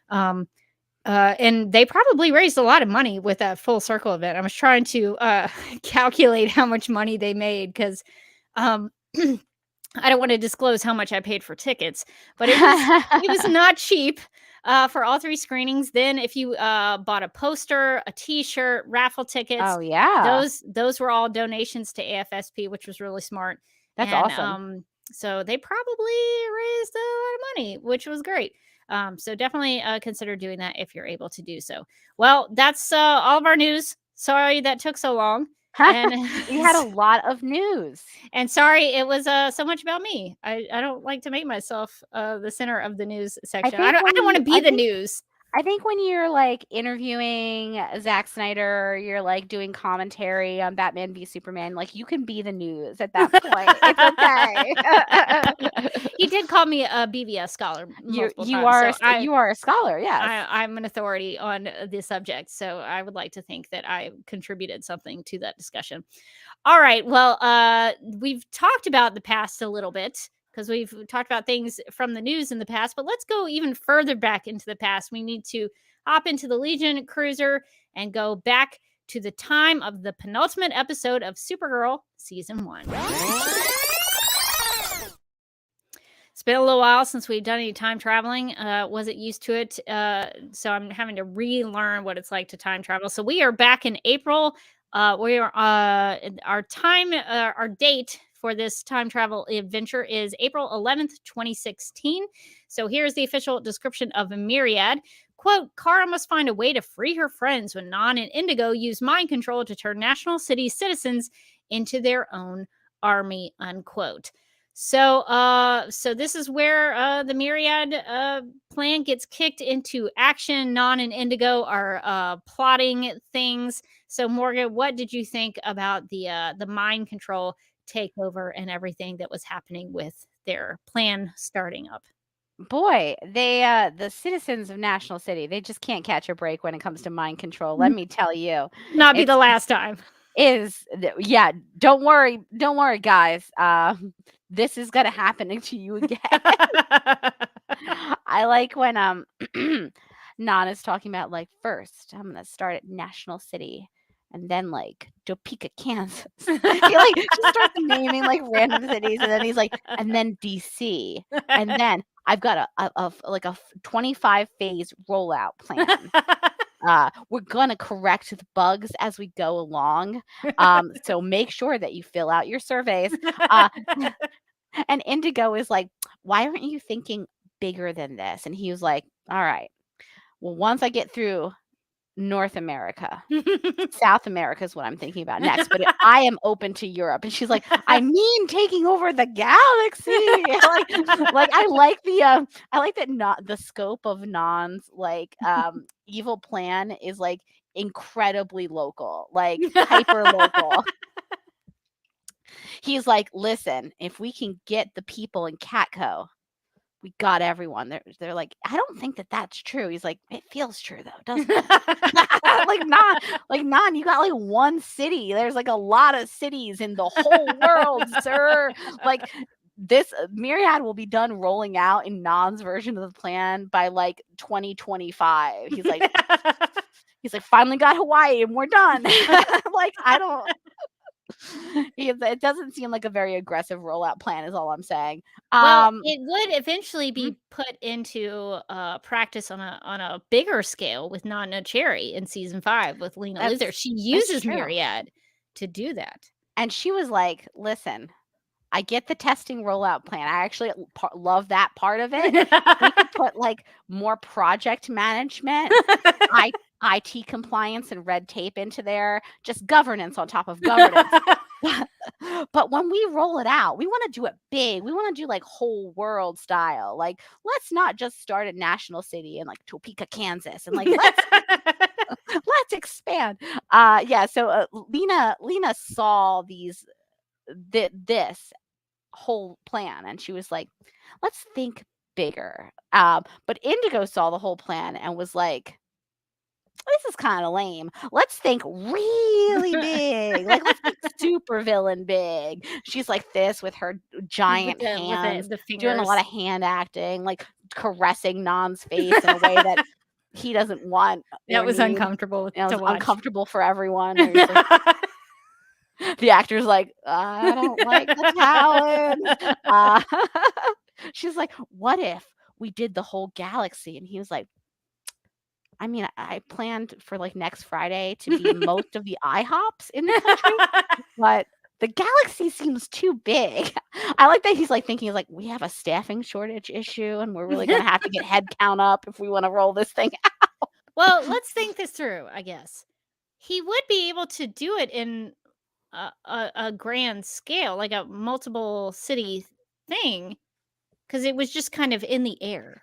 And they probably raised a lot of money with that Full Circle event. I was trying to calculate how much money they made, because I don't want to disclose how much I paid for tickets, but it was not cheap for all three screenings. Then if you bought a poster, a t-shirt, raffle tickets, those were all donations to AFSP, which was really smart. That's awesome. So they probably raised a lot of money, which was great. So definitely consider doing that if you're able to do so. Well, that's all of our news. Sorry that took so long. And you had a lot of news. And sorry it was so much about me. I don't like to make myself the center of the news section. I don't want to be the news. I think when you're like interviewing Zack Snyder, you're like doing commentary on Batman v Superman, like you can be the news at that point. It's okay. He did call me a BVS scholar. You are a scholar, yes. I'm an authority on the subject, so I would like to think that I contributed something to that discussion. All right, well, we've talked about the past a little bit, because we've talked about things from the news in the past, but let's go even further back into the past. We need to hop into the Legion cruiser and go back to the time of the penultimate episode of Supergirl Season 1. been a little while since we've done any time traveling. Wasn't used to it. So I'm having to relearn what it's like to time travel. So we are back in April. We are our date for this time travel adventure is April 11th, 2016. So here's the official description of Myriad. Quote, Kara must find a way to free her friends when Non and Indigo use mind control to turn National City citizens into their own army, unquote. So this is where the Myriad plan gets kicked into action. Non and Indigo are plotting things. So Morgan, what did you think about the mind control takeover and everything that was happening with their plan starting up? Boy, they the citizens of National City, they just can't catch a break when it comes to mind control. Let me tell you. Not be the last time. Yeah, don't worry, guys. This is gonna happen to you again. I like when Nana's talking about like first I'm gonna start at National City and then like Topeka, Kansas. He like just starts naming like random cities, and then he's like, and then DC, and then I've got a 25 phase rollout plan. We're gonna correct the bugs as we go along. So make sure that you fill out your surveys. And Indigo is like, why aren't you thinking bigger than this? And he was like, all right, well, once I get through North America, South America is what I'm thinking about next, but I am open to Europe. And she's like, I mean, taking over the galaxy. like I like that not the scope of Non's like evil plan is like incredibly local, like hyper local. He's like, listen, if we can get the people in Catco, we got everyone. They're like, I don't think that that's true. He's like, it feels true though, doesn't it? Non, you got like one city. There's like a lot of cities in the whole world, sir. Like this Myriad will be done rolling out in Non's version of the plan by like 2025. He's like, finally got Hawaii and we're done. Like, I don't. It doesn't seem like a very aggressive rollout plan is all I'm saying. Well, it would eventually be put into practice on a bigger scale with Nana Cherry in season 5 with Lena Luthor. She uses Myriad to do that. And she was like, listen, I get the testing rollout plan. I actually love that part of it. We could put like more project management, IT compliance and red tape into there, just governance on top of governance. But when we roll it out, we want to do it big. We want to do like whole world style. Like, let's not just start at National City in like Topeka, Kansas, and like let's expand. So Lena saw this whole plan, and she was like, let's think bigger. But Indigo saw the whole plan and was like, this is kind of lame. Let's think really big. Like, let's think super villain big. She's like this with her giant hands, doing a lot of hand acting, like caressing Non's face in a way that he doesn't want. That was uncomfortable to watch. Uncomfortable for everyone. The actor's like, I don't like the talent. She's like, what if we did the whole galaxy? And he was like, I mean, I planned for like next Friday to be most of the IHOPs in the country, but the galaxy seems too big. I like that he's like thinking, he's like, we have a staffing shortage issue and we're really going to have to get head count up if we want to roll this thing out. Well, let's think this through, I guess. He would be able to do it in a grand scale, like a multiple city thing, because it was just kind of in the air.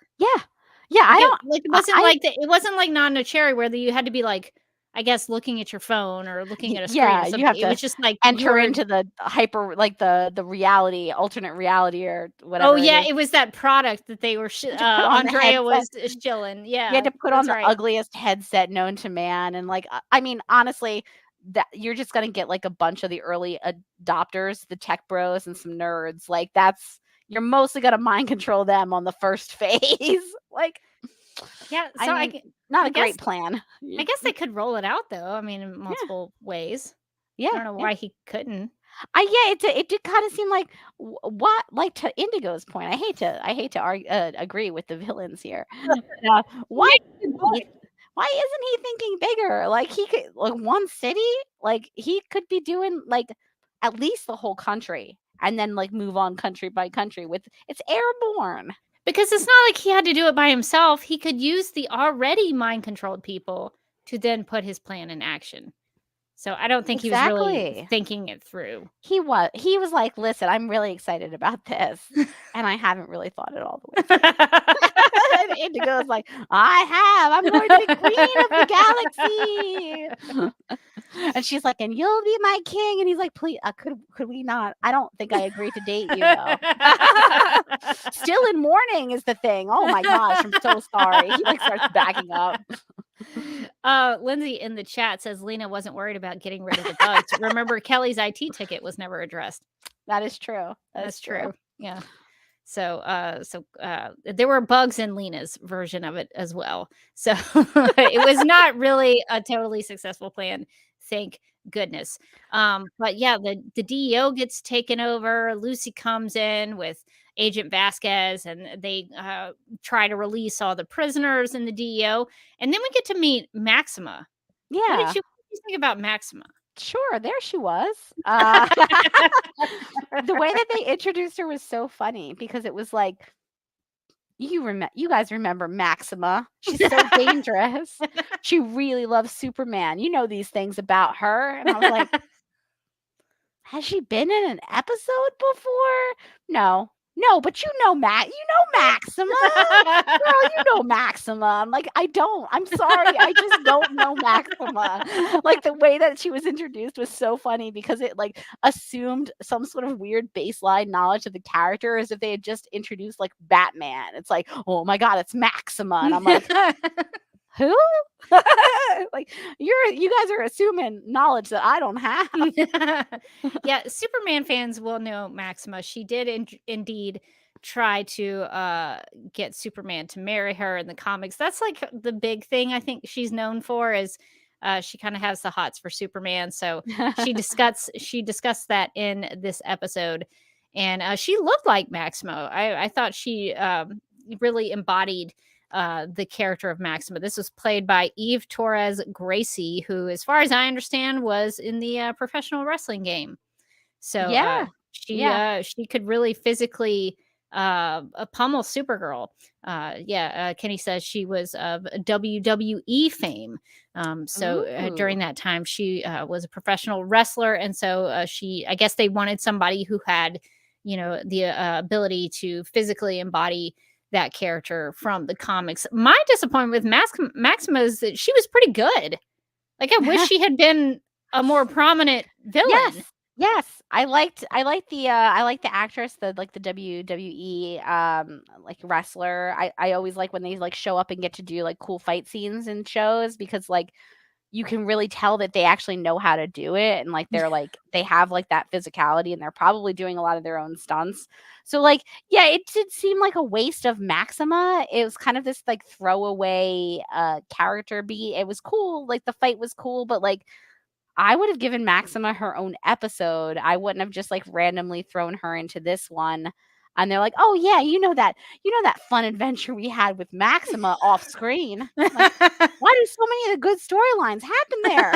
Yeah, it wasn't like Nana Cherry where you had to be like, I guess, looking at your phone or looking at a screen. Yeah, or you have it to was just like enter into the hyper, like the reality, alternate reality or whatever. Oh yeah, it was that product that they were Andrea was shilling. Yeah, you had to put on the ugliest headset known to man, and like, I mean, honestly, that you're just gonna get like a bunch of the early adopters, the tech bros, and some nerds. Like you're mostly gonna mind control them on the first phase. Like, yeah, so not a great plan. I guess they could roll it out though. I mean, in multiple ways. Yeah, I don't know why he couldn't. It did kind of seem like what, like, to Indigo's point. I hate to agree with the villains here. Why why isn't he thinking bigger? Like, he could, like, one city, like, he could be doing, like, at least the whole country, and then, like, move on country by country with it's airborne. Because it's not like he had to do it by himself. He could use the already mind-controlled people to then put his plan in action. So I don't think he was really thinking it through. He was like, "Listen, I'm really excited about this, and I haven't really thought it all the way through." And Indigo's like, I'm going to be queen of the galaxy. And she's like, "And you'll be my king." And he's like, "Please, could we not? I don't think I agree to date you, though." Still in mourning is the thing. Oh my gosh, I'm so sorry. He like starts backing up. Lindsay in the chat says Lena wasn't worried about getting rid of the bugs. Remember, Kelly's IT ticket was never addressed. That is true. That's true. Yeah. So there were bugs in Lena's version of it as well. So it was not really a totally successful plan. Thank goodness. But yeah, the DEO gets taken over. Lucy comes in with Agent Vasquez, and they try to release all the prisoners in the DEO. And then we get to meet Maxima. Yeah. What did you think about Maxima? Sure, there she was. The way that they introduced her was so funny because it was like, you guys remember Maxima. She's so dangerous. She really loves Superman. You know these things about her. And I was like, has she been in an episode before? No, but you know Maxima. Girl, you know Maxima. I'm like, I don't. I'm sorry. I just don't know Maxima. Like, the way that she was introduced was so funny because it like assumed some sort of weird baseline knowledge of the character as if they had just introduced like Batman. It's like, oh my God, it's Maxima. And I'm like, who? Like, you guys are assuming knowledge that I don't have. Yeah, Superman fans will know Maxima. She did indeed try to get Superman to marry her in the comics. That's like the big thing I think she's known for is she kind of has the hots for Superman. So she discussed that in this episode, and she looked like Maxima. I thought she really embodied the character of Maxima. This was played by Eve Torres Gracie, who, as far as I understand, was in the professional wrestling game. So she could really physically pummel Supergirl. Kenny says she was of WWE fame. During that time, she was a professional wrestler, and so I guess they wanted somebody who had, the ability to physically embody that character from the comics. My disappointment with Maxima is that she was pretty good. Like, I wish she had been a more prominent villain. Yes. I liked the actress, the WWE like wrestler. I always like when they like show up and get to do like cool fight scenes in shows because like you can really tell that they actually know how to do it, and like they're like they have like that physicality, and they're probably doing a lot of their own stunts. So like, yeah, it did seem like a waste of Maxima. It was kind of this like throwaway character beat. It was cool, like the fight was cool, but like I would have given Maxima her own episode. I wouldn't have just like randomly thrown her into this one. And they're like, "Oh yeah, you know that fun adventure we had with Maxima off screen." Like, why do so many of the good storylines happen there?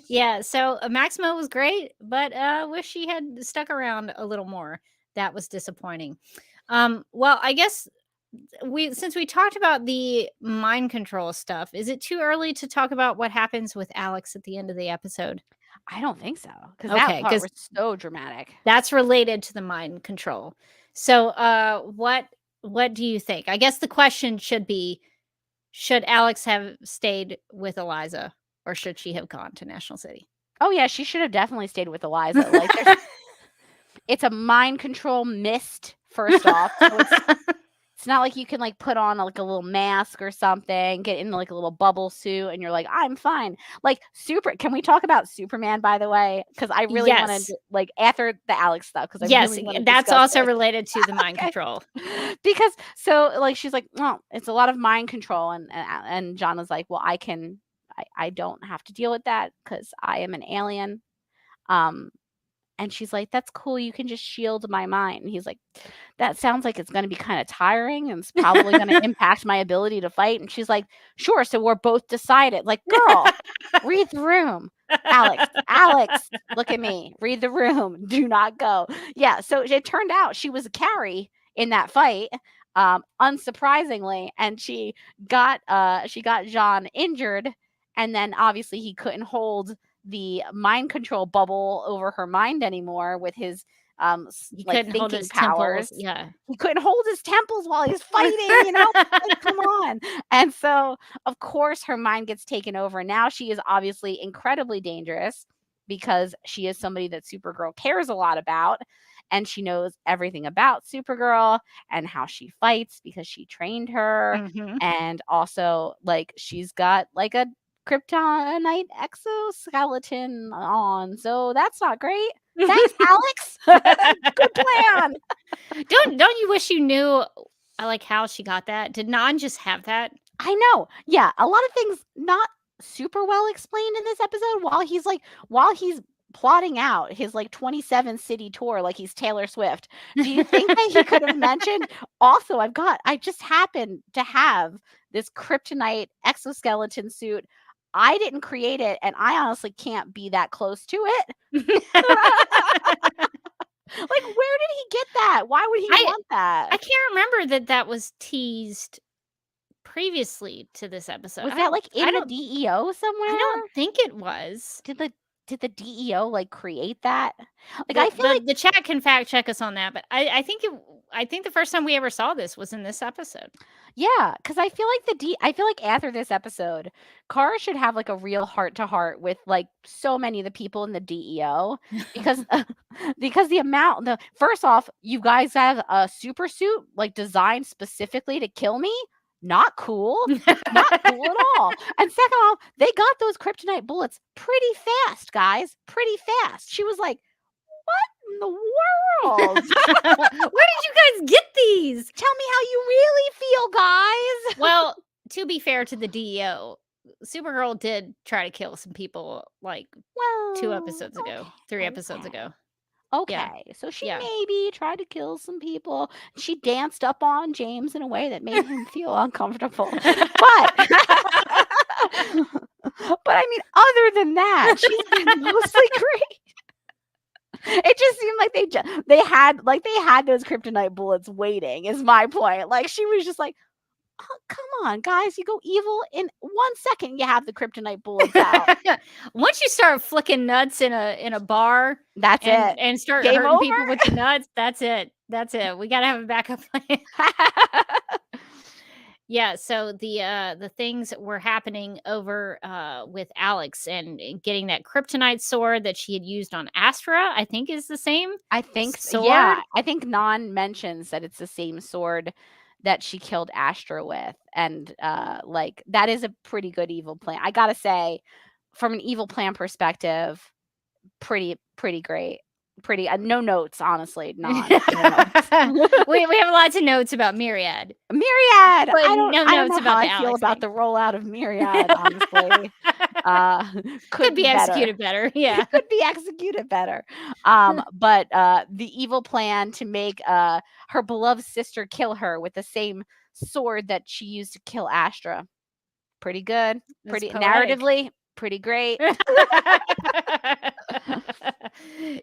Yeah, so Maxima was great, but wish she had stuck around a little more. That was disappointing. Well, I guess since we talked about the mind control stuff, is it too early to talk about what happens with Alex at the end of the episode? I don't think so, because that part was so dramatic. That's related to the mind control. So what do you think? I guess the question should be, should Alex have stayed with Eliza, or should she have gone to National City? Oh yeah, she should have definitely stayed with Eliza. Like, it's a mind control mist, first off. So it's not like you can like put on like a little mask or something, get in like a little bubble suit, and you're like, I'm fine. Like, can we talk about Superman, by the way? Because I really wanted to, like, after the Alex stuff. Because that's also related to the mind control. Because so like she's like, well, it's a lot of mind control, and John was like, well, I don't have to deal with that because I am an alien. And she's like, that's cool. You can just shield my mind. And he's like, that sounds like it's going to be kind of tiring and it's probably going to impact my ability to fight. And she's like, sure. So we're both decided. Like, girl, read the room. Alex, look at me. Read the room. Do not go. Yeah. So it turned out she was a carry in that fight. Unsurprisingly. And she got John injured. And then obviously he couldn't hold the mind control bubble over her mind anymore with his He like couldn't hold thinking his powers. temples. Yeah. He couldn't hold his temples while he's fighting, like, come on. And so of course her mind gets taken over. Now she is obviously incredibly dangerous because she is somebody that Supergirl cares a lot about, and she knows everything about Supergirl and how she fights because she trained her. Mhm. And also like she's got like a kryptonite exoskeleton on, so that's not great. Thanks, Alex. Good plan. Don't you wish you knew like how she got that? Did Non just have that? I know. Yeah, a lot of things not super well explained in this episode while he's plotting out his like 27 city tour like he's Taylor Swift. Do you think that he could have mentioned also I just happen to have this kryptonite exoskeleton suit. I didn't create it, and I honestly can't be that close to it. Like, where did he get that? Why would he want that? I can't remember that was teased previously to this episode. Was that like in the DEO somewhere? I don't think it was. Did the DEO like create that? Like, I feel like the chat can fact check us on that, but I think the first time we ever saw this was in this episode. Yeah, because I feel like after this episode, Kara should have like a real heart to heart with like so many of the people in the DEO because first off, you guys have a super suit like designed specifically to kill me. Not cool. Not cool at all. And second off, they got those kryptonite bullets pretty fast, guys. Pretty fast. She was like, what in the world? Where did you guys get these? Tell me how you really feel, guys. Well, to be fair to the DEO, Supergirl did try to kill some people like 2 episodes ago, 3 episodes ago. Okay, so she maybe tried to kill some people. She danced up on James in a way that made him feel uncomfortable. But I mean, other than that, she's been mostly great. It just seemed like they had those kryptonite bullets waiting. Is my point. Like she was just like, oh, come on, guys, you go evil in 1 second. You have the kryptonite bullets out. Once you start flicking nuts in a bar, that's it, and start Game hurting over? people with the nuts. That's it. We gotta have a backup plan. Yeah. So the things were happening over with Alex and getting that kryptonite sword that she had used on Astra. I think is the same. I think sword. Yeah, I think Non mentions that it's the same sword that she killed Astra with, and like that is a pretty good evil plan. I gotta say, from an evil plan perspective, pretty great. Pretty no notes, honestly. Not no notes. we have lots of notes about Myriad. But I don't know about how I feel about the rollout of Myriad. Honestly, could be executed better. Yeah, could be executed better. But the evil plan to make her beloved sister kill her with the same sword that she used to kill Astra. Pretty good. Pretty narratively. Pretty great.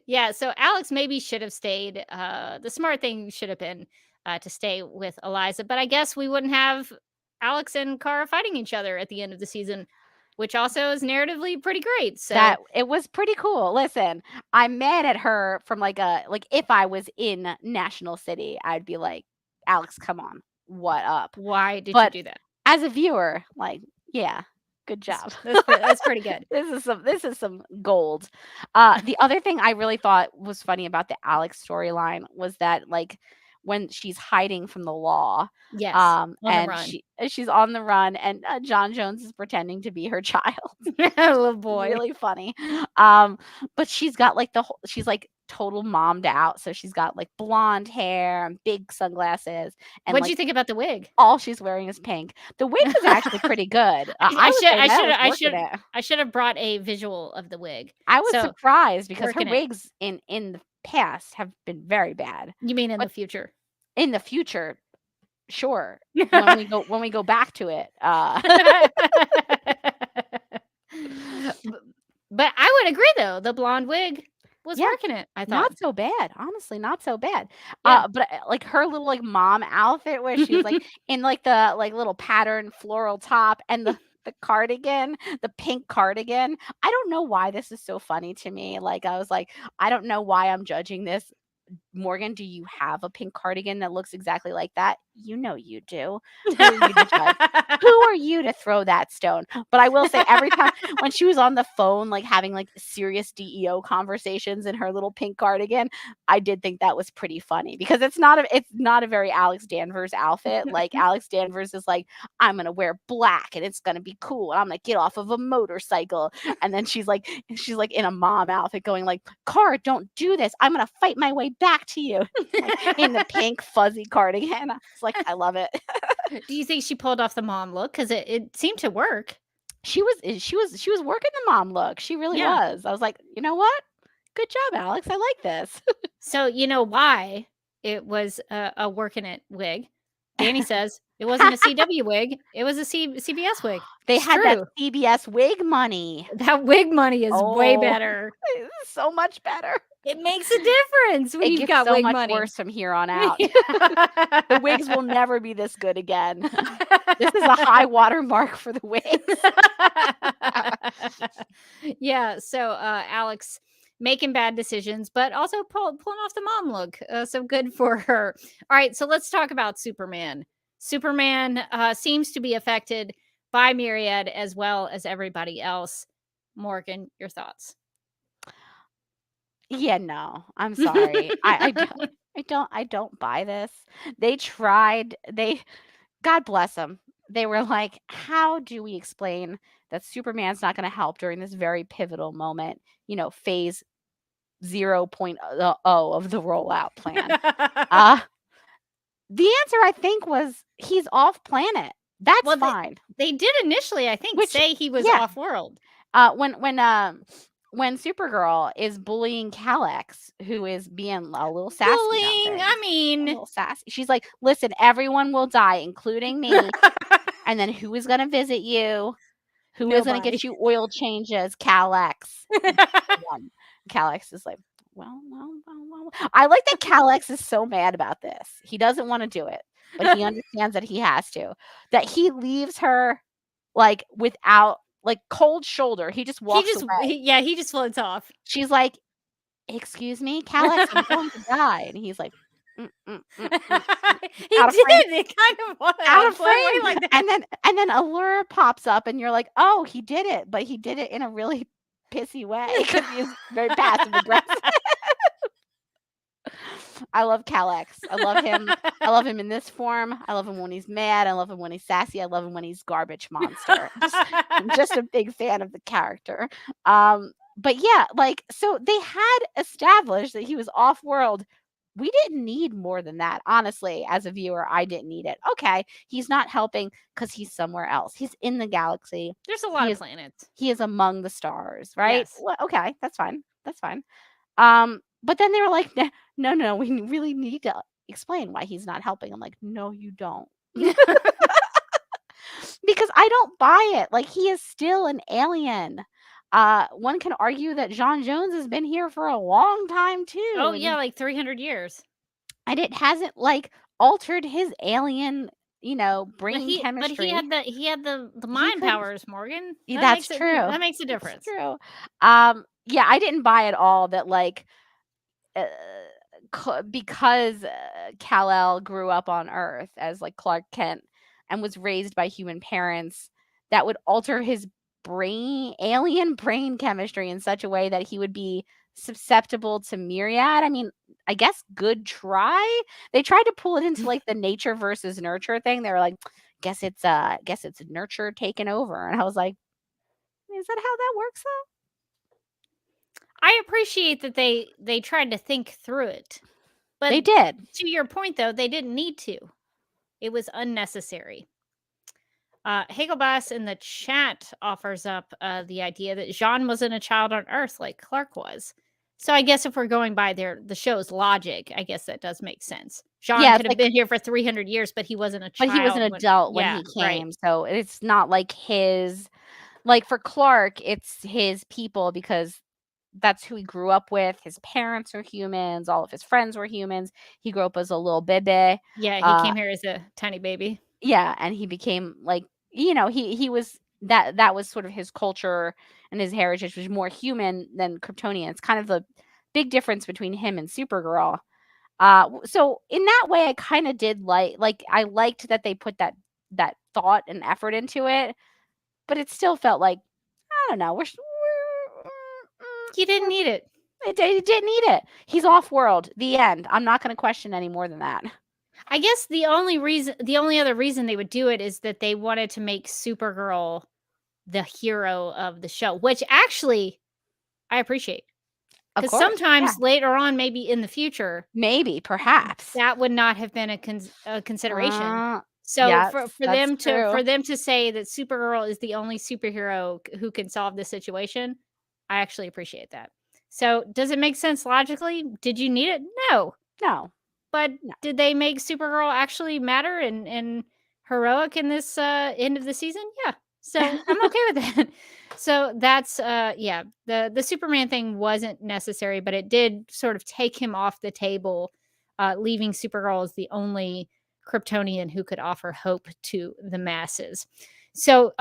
Yeah, so Alex maybe should have stayed. The smart thing should have been to stay with Eliza, but I guess we wouldn't have Alex and Kara fighting each other at the end of the season, which also is narratively pretty great. So that it was pretty cool. Listen, I'm mad at her from like if I was in National City, I'd be like, Alex, come on, what up? Why did you do that? As a viewer, like, yeah. Good job. That's pretty good. This is some gold. The other thing I really thought was funny about the Alex storyline was that like when she's hiding from the law. Yes, on the And run. she's on the run, and John Jones is pretending to be her child. Little boy. Really funny. But she's got like she's like total mommed out. So she's got like blonde hair and big sunglasses. And What'd you think about the wig? All she's wearing is pink. The wig is actually pretty good. I should have brought a visual of the wig. I was surprised because her wigs in the past have been very bad. You mean in the future? In the future, sure. when we go back to it. But I would agree though, the blonde wig was working it. I thought not so bad, honestly, not so bad. But like her little like mom outfit where she's like in like the like little pattern floral top and the cardigan, the pink cardigan. I don't know why this is so funny to me. Like I was like, I don't know why I'm judging this. Morgan, do you have a pink cardigan that looks exactly like that? You know you do. Who are you to judge? Who are you to throw that stone? But I will say every time when she was on the phone, like having like serious DEO conversations in her little pink cardigan, I did think that was pretty funny because it's not a very Alex Danvers outfit. Like Alex Danvers is like, I'm gonna wear black and it's gonna be cool and I'm gonna get off of a motorcycle. And then she's like in a mom outfit going like, Car, don't do this. I'm gonna fight my way back to you like, in the pink fuzzy cardigan. It's like, I love it. Do you think she pulled off the mom look? Because it seemed to work. She was working the mom look. She really was. I was like, you know what? Good job, Alex. I like this. So you know why it was a working it wig? Danny says it wasn't a CW wig. It was a CBS wig. They had that CBS wig money. That wig money is way better. It's so much better. It makes a difference when you've got so wig much money. Worse from here on out. The wigs will never be this good again. This is a high water mark for the wigs. Yeah. So Alex making bad decisions, but also pulling off the mom look. So good for her. All right. So let's talk about Superman. Superman seems to be affected by Myriad as well as everybody else. Morgan, your thoughts? Yeah, no, I'm sorry. I don't buy this. They tried. God bless them. They were like, how do we explain that Superman's not going to help during this very pivotal moment? You know, phase 0.0 of the rollout plan. The answer, I think, was he's off planet. That's fine. They did initially, I think, say he was off world. When Supergirl is bullying Kalex, who is being a little sassy. Bullying, I mean. A little sassy. She's like, listen, everyone will die, including me. And then who is going to visit you? Who is going to get you oil changes? Kalex. Kalex is like, well. I like that Kalex is so mad about this. He doesn't want to do it, but he understands that he has to. That he leaves her like without like cold shoulder. He just walks away. He just floats off. She's like, excuse me, Kalex, I'm going to die. And he's like, he did. It kind of was out of frame. Like that. And then Allura pops up and you're like, oh, he did it. But he did it in a really pissy way because he's very passive aggressive. I love Kalex. I love him. I love him in this form. I love him when he's mad. I love him when he's sassy. I love him when he's garbage monster. I'm just a big fan of the character. But yeah, like, so they had established that he was off world. We didn't need more than that. Honestly, as a viewer, I didn't need it. Okay, he's not helping because he's somewhere else. He's in the galaxy. There's a lot of planets. He is among the stars, right? Yes. Well, okay, that's fine. That's fine. But then they were like, no, we really need to explain why he's not helping. I'm like, no, you don't. Because I don't buy it. Like, he is still an alien. One can argue that John Jones has been here for a long time too. Oh yeah, like 300 years. And it hasn't like altered his alien, brain chemistry. But he had the mind powers, Morgan. That's true. That makes a difference. That's true. Yeah, I didn't buy at all that like because Kal-El grew up on Earth as like Clark Kent and was raised by human parents, that would alter his alien brain chemistry in such a way that he would be susceptible to Myriad. I mean, I guess good try. They tried to pull it into like the nature versus nurture thing. They were like, guess it's nurture taking over. And I was like, is that how that works though? I appreciate that they tried to think through it. But they did. To your point though, they didn't need to. It was unnecessary. Hagelbass in the chat offers up the idea that Jean wasn't a child on Earth like Clark was. So I guess if we're going by the show's logic, I guess that does make sense. Jean could have been here for 300 years, but he wasn't a child. But he was an adult when he came. Right. So it's not like his, like for Clark, it's his people because that's who he grew up with. His parents are humans. All of his friends were humans. He grew up as a little baby. Yeah, he came here as a tiny baby. Yeah, and he became like, he was that was sort of his culture and his heritage was more human than Kryptonian. It's kind of the big difference between him and Supergirl. So in that way, I kind of did like I liked that they put that thought and effort into it, but it still felt like, I don't know, you didn't need it. It didn't need it. He's off world. The end. I'm not going to question any more than that. I guess the only other reason they would do it is that they wanted to make Supergirl the hero of the show, which actually I appreciate. Because sometimes later on, maybe in the future, perhaps that would not have been a consideration. So for them to say that Supergirl is the only superhero who can solve this situation, I actually appreciate that. So does it make sense logically? Did you need it? No. But did they make Supergirl actually matter and heroic in this end of the season? Yeah. So I'm okay with that. So that's the Superman thing wasn't necessary, but it did sort of take him off the table, leaving Supergirl as the only Kryptonian who could offer hope to the masses. So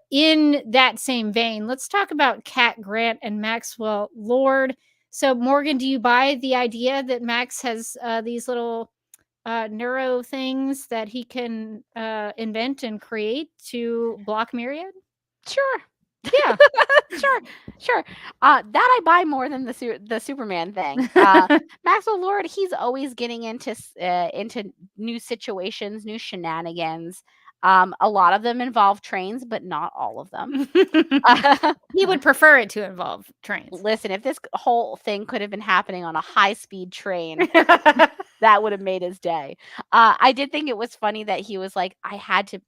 in that same vein, let's talk about Cat Grant and Maxwell Lord. So, Morgan, do you buy the idea that Max has these little neuro things that he can invent and create to block Myriad? Sure. Yeah. Sure. That I buy more than the Superman thing. Maxwell Lord, he's always getting into new situations, new shenanigans. A lot of them involve trains, but not all of them. He would prefer it to involve trains. Listen, if this whole thing could have been happening on a high-speed train, that would have made his day. I did think it was funny that he was like, I had to,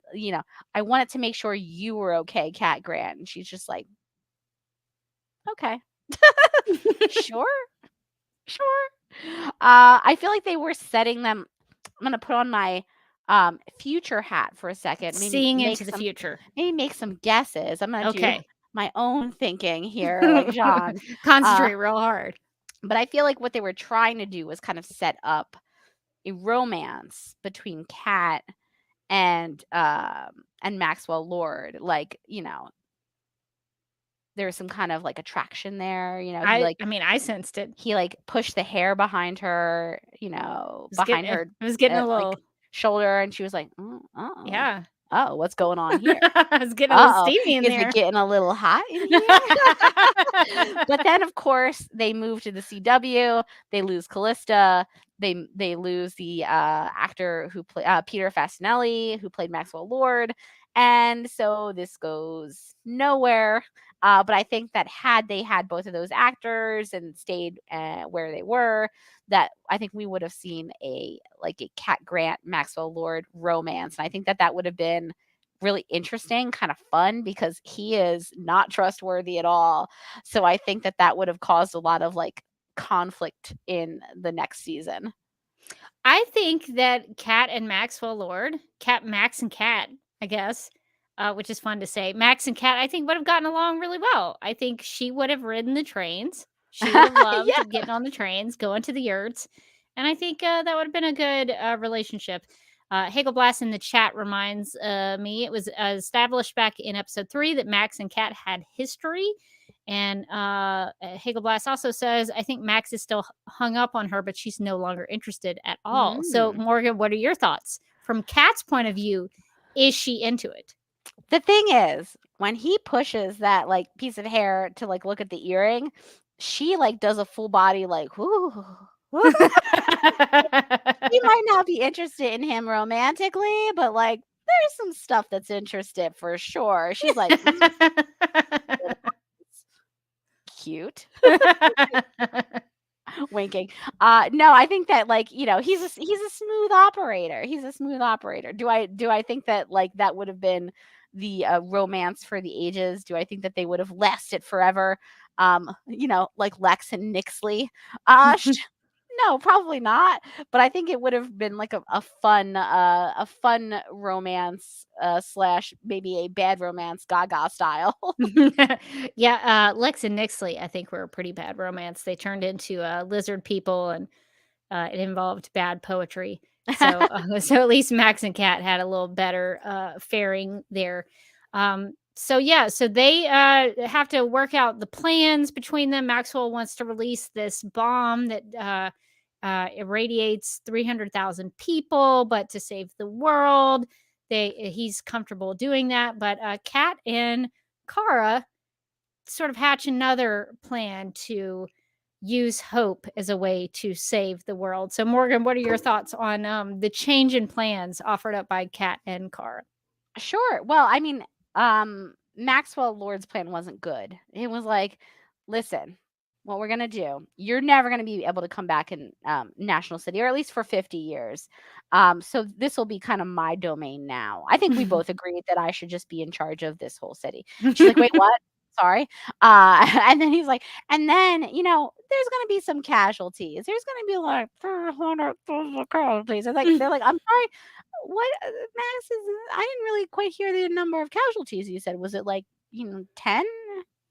I wanted to make sure you were okay, Cat Grant. And she's just like, okay. Sure. I feel like they were setting them. I'm going to put on my future hat for a second. Maybe seeing into the future. Maybe make some guesses. I'm going to do my own thinking here, like John. Concentrate real hard. But I feel like what they were trying to do was kind of set up a romance between Cat and Maxwell Lord. Like, there's some kind of like attraction there, I sensed it. He like pushed the hair behind her, behind her. It was getting a little shoulder, and she was like, yeah. Oh, what's going on here? I was getting a little steamy in there. Is it getting a little hot in here? But then, of course, they move to the CW. They lose Callista. They lose the actor who played Peter Fasinelli, who played Maxwell Lord. And so this goes nowhere. But I think that had they had both of those actors and stayed where they were, that I think we would have seen a Cat Grant, Maxwell Lord romance. And I think that would have been really interesting, kind of fun, because he is not trustworthy at all. So I think that would have caused a lot of conflict in the next season. I think that Cat and Maxwell Lord, Max and Cat, I guess, which is fun to say. Max and Cat, I think, would have gotten along really well. I think she would have ridden the trains. She would have loved getting on the trains, going to the yurts. And I think that would have been a good relationship. Hagelblast in the chat reminds me it was established back in episode 3 that Max and Cat had history. And Hagelblast also says, I think Max is still hung up on her, but she's no longer interested at all. So, Morgan, what are your thoughts? From Kat's point of view, is she into it? The thing is, when he pushes that piece of hair to look at the earring, she like does a full body like, whoo. She might not be interested in him romantically, but like there's some stuff that's interested for sure. She's like, cute. Winking. No, I think that like, he's a smooth operator. He's a smooth operator. Do I think that like that would have been the romance for the ages? Do I think that they would have lasted forever? Like Lex and Nixley. No, probably not. But I think it would have been like a fun romance slash maybe a bad romance, Gaga style. Yeah, Lex and Nixley, I think, were a pretty bad romance. They turned into lizard people, and it involved bad poetry. So, so at least Max and Kat had a little better faring there. So they have to work out the plans between them. Maxwell wants to release this bomb that irradiates 300,000 people, but to save the world, he's comfortable doing that. But Kat and Kara sort of hatch another plan to use hope as a way to save the world. So Morgan, what are your thoughts on the change in plans offered up by Kat and Kara? Sure. Well, I mean, Maxwell Lord's plan wasn't good. It was like, listen, what we're going to do, you're never going to be able to come back in National City, or at least for 50 years. So this will be kind of my domain now. I think we both agreed that I should just be in charge of this whole city. She's like, wait, what? Sorry. And then he's like, and then, there's going to be some casualties. There's going to be like 300,000 casualties. They're like, I'm sorry. What, Max, I didn't really quite hear the number of casualties you said. Was it like, 10?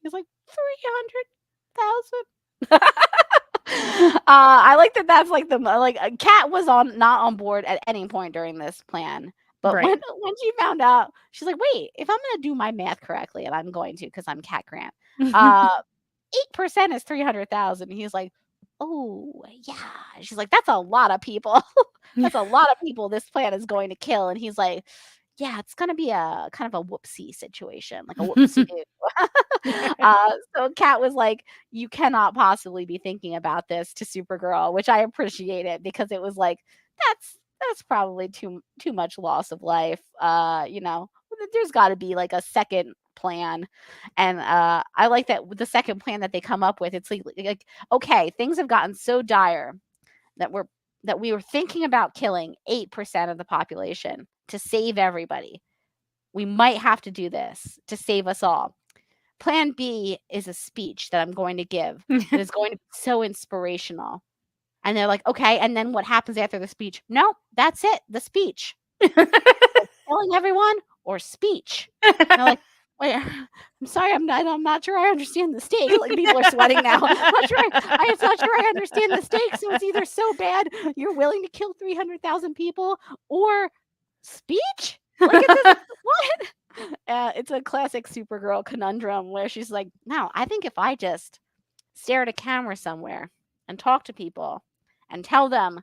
It's like 300,000. I like that. That's like Kat was not on board at any point during this plan. But right. when she found out, she's like, wait, if I'm going to do my math correctly, and I'm going to because I'm Kat Grant, 8% is 300,000. He's like, oh, yeah. She's like, that's a lot of people. That's a lot of people this plan is going to kill. And he's like, yeah, it's going to be a kind of a whoopsie situation, like a whoopsie do. So Kat was like, you cannot possibly be thinking about this to Supergirl, which I appreciated because it was like, that's probably too much loss of life. There's got to be like a second plan. And I like that with the second plan that they come up with, it's like okay, things have gotten so dire that we were thinking about killing 8% of the population to save everybody. We might have to do this to save us all. Plan B is a speech that I'm going to give. It is going to be so inspirational. And they're like, okay, and then what happens after the speech? No, that's it, the speech. Killing everyone or speech. And they're like, wait, I'm sorry, I'm not sure I understand the stakes. Like, people are sweating now. I'm not sure I understand the stakes. So it's either so bad you're willing to kill 300,000 people or speech? Like, what? It's a classic Supergirl conundrum where she's like, no, I think if I just stare at a camera somewhere and talk to people and tell them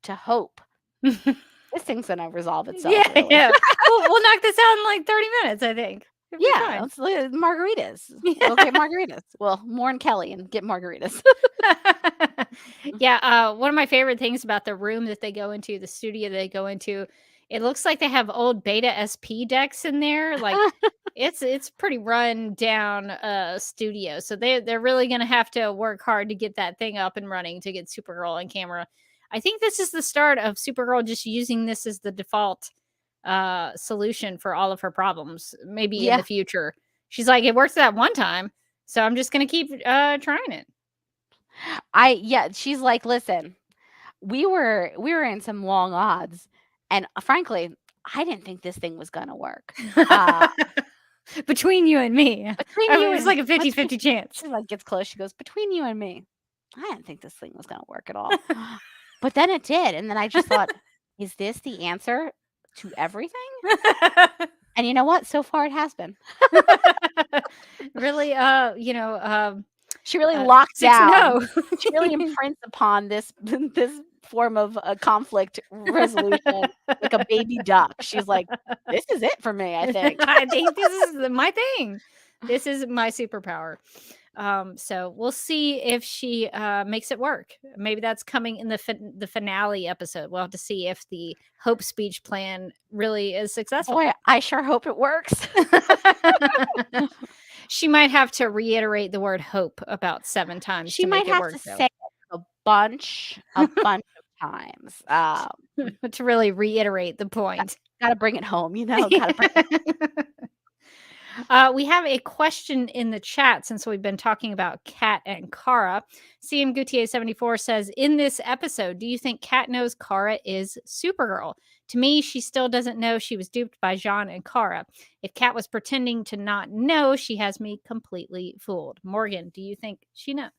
to hope, this thing's gonna resolve itself. Yeah, really. yeah. We'll knock this out in like 30 minutes, I think. Yeah, let's look at margaritas. We'll get margaritas. Well, more and Kelly and get margaritas. Yeah, one of my favorite things about the room that they go into, the studio they go into, it looks like they have old Beta SP decks in there. Like it's pretty run down studio. So they're really gonna have to work hard to get that thing up and running to get Supergirl on camera. I think this is the start of Supergirl just using this as the default solution for all of her problems. Maybe in the future. She's like, it worked that one time, so I'm just gonna keep trying it. She's like, listen, we were in some long odds, and frankly, I didn't think this thing was gonna work. Between you and me, it's like a 50-50 chance. She like gets close. She goes, between you and me, I didn't think this thing was gonna work at all. But then it did, and then I just thought, is this the answer to everything? And you know what? So far, it has been. Really, she really locked down. She really imprints upon this form of conflict resolution like a baby duck. She's like, this is it for me, I think. I think this is my thing. This is my superpower. So we'll see if she makes it work. Maybe that's coming in the finale episode. We'll have to see if the Hope speech plan really is successful. Boy, I sure hope it works. She might have to reiterate the word hope about 7 times. She to might make it have work, to though. say it a bunch of times to really reiterate the point. Gotta bring it home, Gotta bring it. We have a question in the chat since we've been talking about Kat and Kara. CM Gutier 74 says, in this episode, do you think Kat knows Kara is Supergirl? To me, she still doesn't know she was duped by Jean and Kara. If Kat was pretending to not know, she has me completely fooled. Morgan, do you think she knows?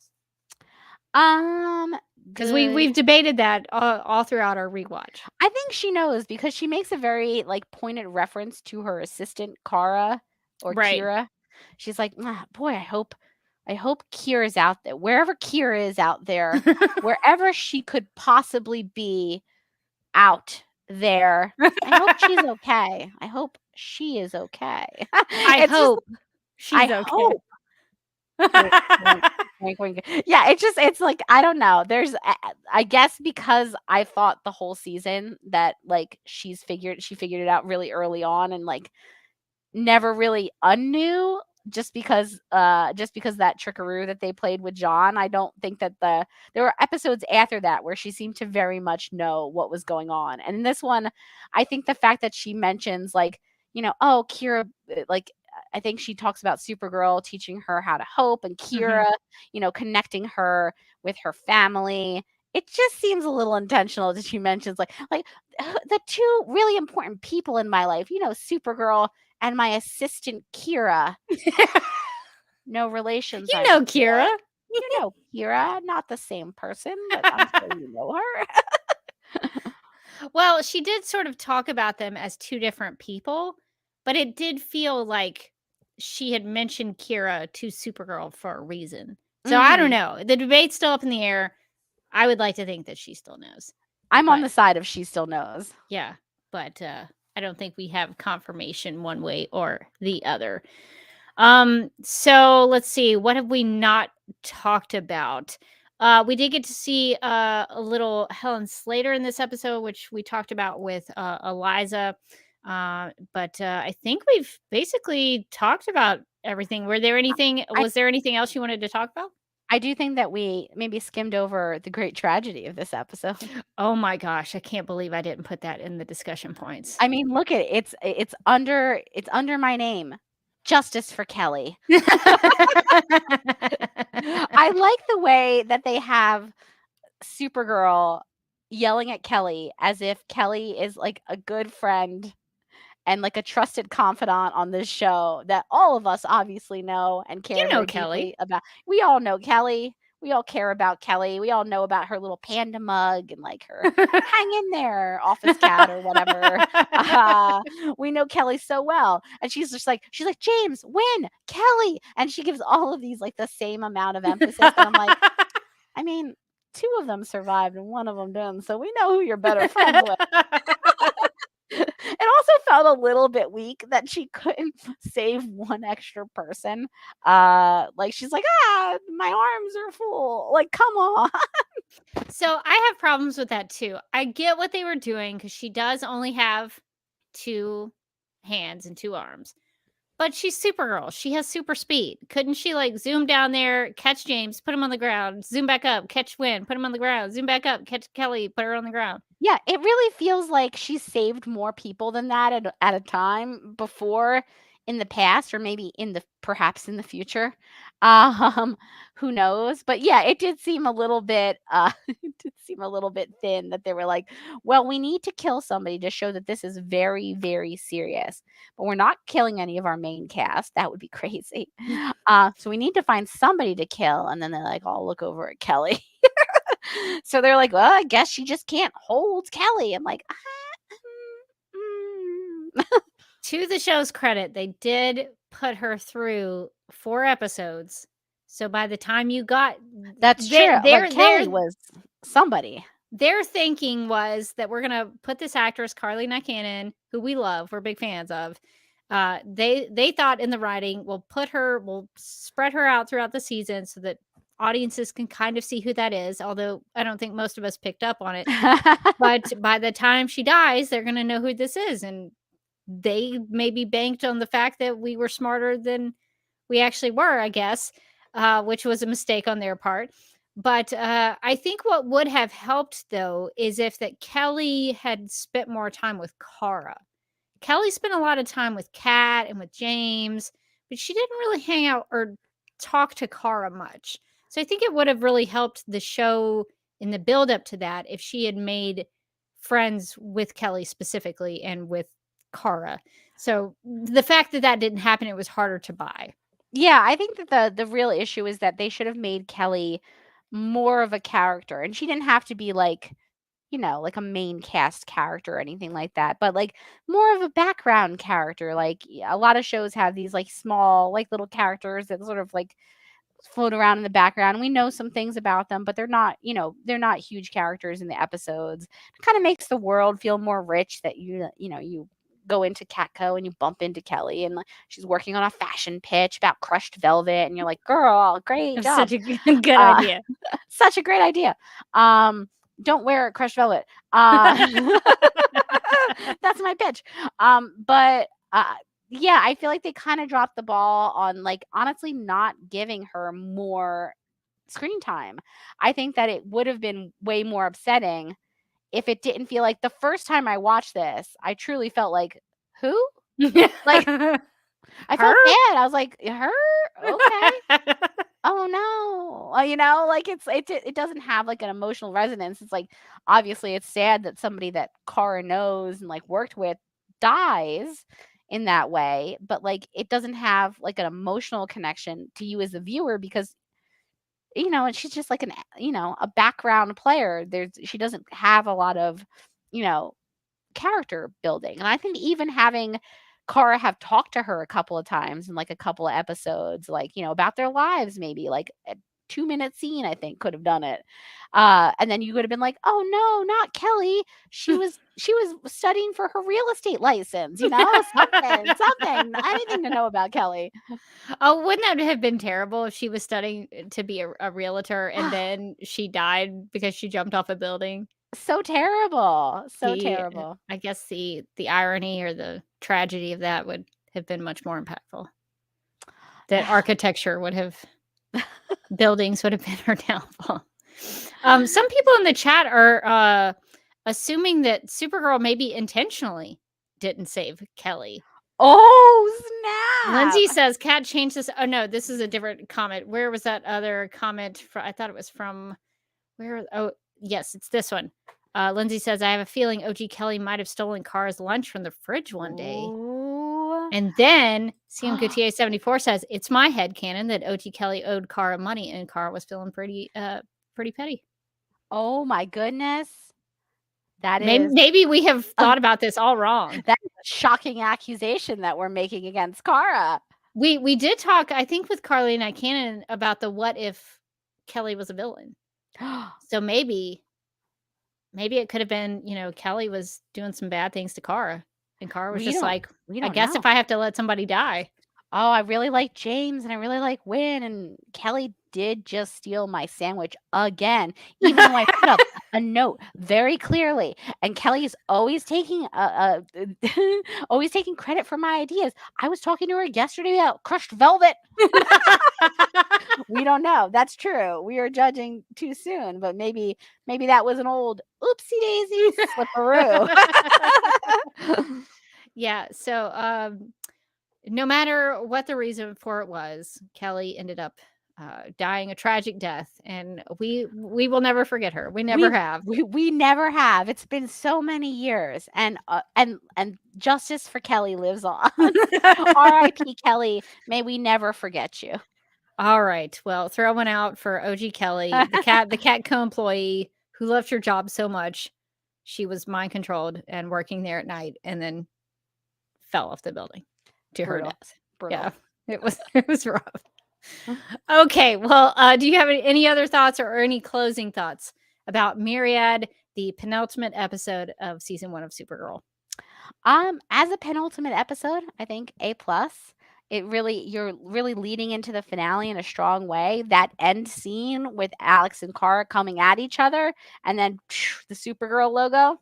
Because we've debated that all throughout our rewatch. I think she knows because she makes a very pointed reference to her assistant Kara or Kira. She's like, boy, I hope Kira's out there. Wherever Kira is out there, wherever she could possibly be out there. I hope she's okay. I hope she is okay. I hope she's okay. Hope. Yeah, it's like, I don't know. There's, I guess because I thought the whole season that she figured it out really early on and never really unknew just because that trickaroo that they played with John. I don't think that there were episodes after that where she seemed to very much know what was going on. And in this one, I think the fact that she mentions oh, Kira, I think she talks about Supergirl teaching her how to hope and Kira, connecting her with her family. It just seems a little intentional that she mentions like the two really important people in my life, Supergirl and my assistant Kira. No relations. Kira. Kira, not the same person, but I'm sure you know her. Well, she did sort of talk about them as two different people, but it did feel like she had mentioned Kira to Supergirl for a reason. So I don't know. The debate's still up in the air. I would like to think that she still knows. I'm on the side of she still knows. Yeah, but I don't think we have confirmation one way or the other. So let's see. What have we not talked about? We did get to see a little Helen Slater in this episode, which we talked about with Eliza. But I think we've basically talked about everything. Was there anything else you wanted to talk about? I do think that we maybe skimmed over the great tragedy of this episode. Oh my gosh, I can't believe I didn't put that in the discussion points. I mean, look at it. It's under my name. Justice for Kelly. I like the way that they have Supergirl yelling at Kelly as if Kelly is a good friend and a trusted confidant on this show that all of us obviously know and care Kelly about. We all know Kelly. We all care about Kelly. We all know about her little panda mug and her hang in there office cat or whatever. We know Kelly so well. And she's like, James, win, Kelly. And she gives all of these the same amount of emphasis. And I'm like, I mean, 2 of them survived and 1 of them didn't. So we know who you're better friends with. It also felt a little bit weak that she couldn't save 1 extra person. She's like, my arms are full. Come on. So I have problems with that too. I get what they were doing because she does only have 2 hands and 2 arms. But she's Supergirl. She has super speed. Couldn't she zoom down there, catch James, put him on the ground, zoom back up, catch Wynn, put him on the ground, zoom back up, catch Kelly, put her on the ground? Yeah, it really feels like she's saved more people than that at a time before in the past, or maybe perhaps in the future. Who knows? But yeah, it did seem a little bit thin that they were like, well, we need to kill somebody to show that this is very, very serious. But we're not killing any of our main cast. That would be crazy. So we need to find somebody to kill. And then they're like, oh, look over at Kelly. So they're like, well, I guess she just can't hold Kelly. I'm like, To the show's credit, they did put her through 4 episodes. So by the time you got... That's true. Kelly was somebody. Their thinking was that we're going to put this actress, Carly Nycanen, who we love, we're big fans of, They thought in the writing, we'll spread her out throughout the season so that audiences can kind of see who that is. Although I don't think most of us picked up on it. But by the time she dies, they're going to know who this is. And they maybe banked on the fact that we were smarter than we actually were, I guess, which was a mistake on their part. But I think what would have helped, though, is if that Kelly had spent more time with Kara. Kelly spent a lot of time with Kat and with James, but she didn't really hang out or talk to Kara much. So I think it would have really helped the show in the build up to that if she had made friends with Kelly specifically and with Kara. So the fact that that didn't happen, it was harder to buy. Yeah, I think that the real issue is that they should have made Kelly more of a character, and she didn't have to be like, like a main cast character or anything like that, but like more of a background character. Like a lot of shows have these like small, like little characters that sort of like float around in the background. We know some things about them, but they're not huge characters in the episodes. It kind of makes the world feel more rich that you go into Catco and you bump into Kelly and she's working on a fashion pitch about crushed velvet and you're like, girl, great job. Such a good idea. Such a great idea. Don't wear crushed velvet. That's my pitch. But yeah, I feel like they kind of dropped the ball on like honestly not giving her more screen time. I think that it would have been way more upsetting if it didn't feel like the first time I watched this, I truly felt like, who? Like, I felt bad. I was like, her? Okay. Oh no. Like it doesn't have like an emotional resonance. It's like, obviously it's sad that somebody that Kara knows and like worked with dies in that way, but like it doesn't have like an emotional connection to you as a viewer because and she's just like a background player. She doesn't have a lot of, character building. And I think even having Kara have talked to her a couple of times in like a couple of episodes, like, about their lives, maybe like a 2-minute scene, I think could have done it. And then you would have been like, oh no, not Kelly. She was studying for her real estate license, something, anything to know about Kelly. Oh, wouldn't that have been terrible if she was studying to be a realtor and then she died because she jumped off a building? So terrible. So terrible. I guess the irony or the tragedy of that would have been much more impactful. That architecture would have, buildings would have been her downfall. Some people in the chat are assuming that Supergirl maybe intentionally didn't save Kelly. Oh, snap. Lindsay says, Kat changed this. Oh, no, this is a different comment. Where was that other comment from? I thought it was from where? Oh, yes, it's this one. Lindsay says, I have a feeling OG Kelly might have stolen Kara's lunch from the fridge one day. Ooh. And then CM Gutier 74 says, it's my headcanon that OG Kelly owed Kara money and Kara was feeling pretty petty. Oh my goodness. That is maybe we have thought about this all wrong. That's a shocking accusation that we're making against Kara. We did talk, I think, with Carly and Cannon about the what if Kelly was a villain. So maybe it could have been, Kelly was doing some bad things to Kara. And Kara was just like, I guess if I have to let somebody die. Oh, I really like James and I really like Wynn. And Kelly did just steal my sandwich again, even though I put up a note very clearly. And Kelly's always taking always taking credit for my ideas. I was talking to her yesterday about crushed velvet. We don't know. That's true. We are judging too soon, but maybe that was an old oopsie daisy slipperoo. Yeah. So no matter what the reason for it was, Kelly ended up dying a tragic death, and we will never forget her. We never have. We never have. It's been so many years, and justice for Kelly lives on. R.I.P. Kelly. May we never forget you. All right. Well, throw one out for OG Kelly, the Catco employee who loved her job so much. She was mind controlled and working there at night, and then fell off the building to her death. Brutal. Yeah, it was rough. Okay, well, do you have any other thoughts or any closing thoughts about Myriad, the penultimate episode of season 1 of Supergirl? As a penultimate episode, I think A+. You're really leading into the finale in a strong way. That end scene with Alex and Kara coming at each other, and then the Supergirl logo,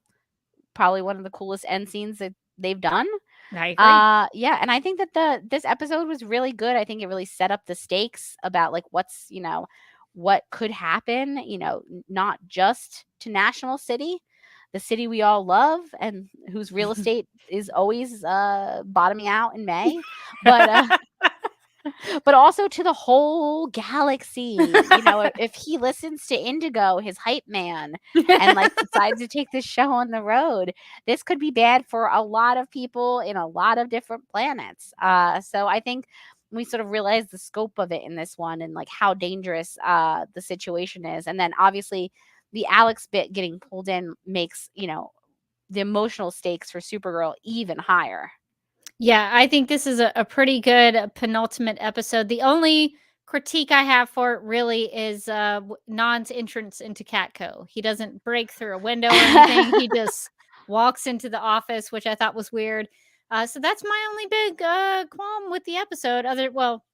probably one of the coolest end scenes that they've done. I agree. Yeah, and I think that this episode was really good. I think it really set up the stakes about like what could happen, not just to National City, the city we all love and whose real estate is always bottoming out in May, but but also to the whole galaxy. If he listens to Indigo, his hype man, and like decides to take this show on the road, this could be bad for a lot of people in a lot of different planets. So I think we sort of realize the scope of it in this one and like how dangerous the situation is. And then obviously the Alex bit getting pulled in makes, the emotional stakes for Supergirl even higher. Yeah, I think this is a pretty good penultimate episode. The only critique I have for it really is Non's entrance into Catco. He doesn't break through a window or anything. He just walks into the office, which I thought was weird. So that's my only big qualm with the episode.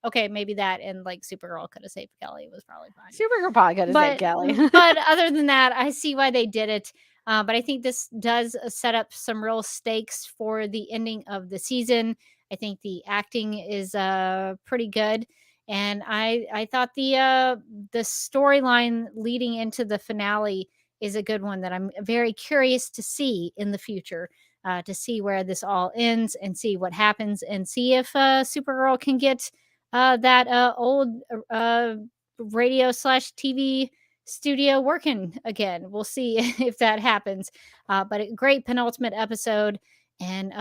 Okay, maybe that and like Supergirl could have saved Kelly. It was probably fine. Supergirl probably could have saved Kelly. But other than that, I see why they did it. But I think this does set up some real stakes for the ending of the season. I think the acting is pretty good, and I thought the storyline leading into the finale is a good one that I'm very curious to see in the future. To see where this all ends and see what happens and see if Supergirl can get that old radio/TV studio working again. We'll see if that happens. But a great penultimate episode, and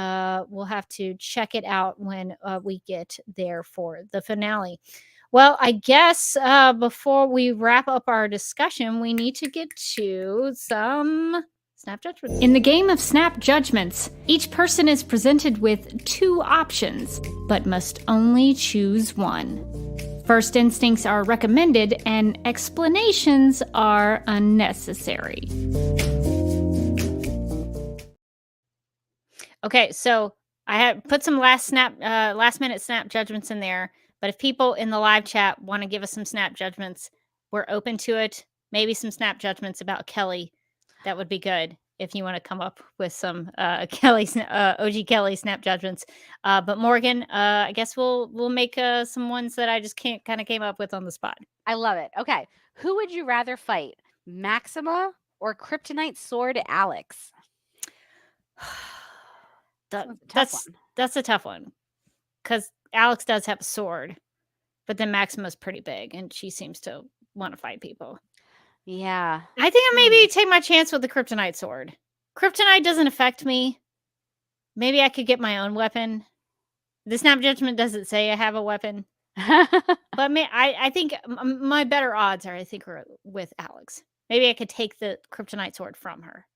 we'll have to check it out when we get there for the finale. Well, I guess before we wrap up our discussion, we need to get to some Snap Judgments. In the game of Snap Judgments, each person is presented with 2 options, but must only choose one. First instincts are recommended and explanations are unnecessary. Okay, so I have put some last minute snap judgments in there, but if people in the live chat want to give us some snap judgments, we're open to it. Maybe some snap judgments about Kelly. That would be good if you want to come up with some OG Kelly snap judgments. But Morgan, I guess we'll make some ones that I just came up with on the spot. I love it. Okay, who would you rather fight, Maxima or Kryptonite Sword Alex? That's a tough one because Alex does have a sword, but then Maxima's pretty big and she seems to want to fight people. Yeah. I think I maybe take my chance with the Kryptonite sword. Kryptonite doesn't affect me. Maybe I could get my own weapon. The snap judgment doesn't say I have a weapon. But I think my better odds are with Alex. Maybe I could take the Kryptonite sword from her.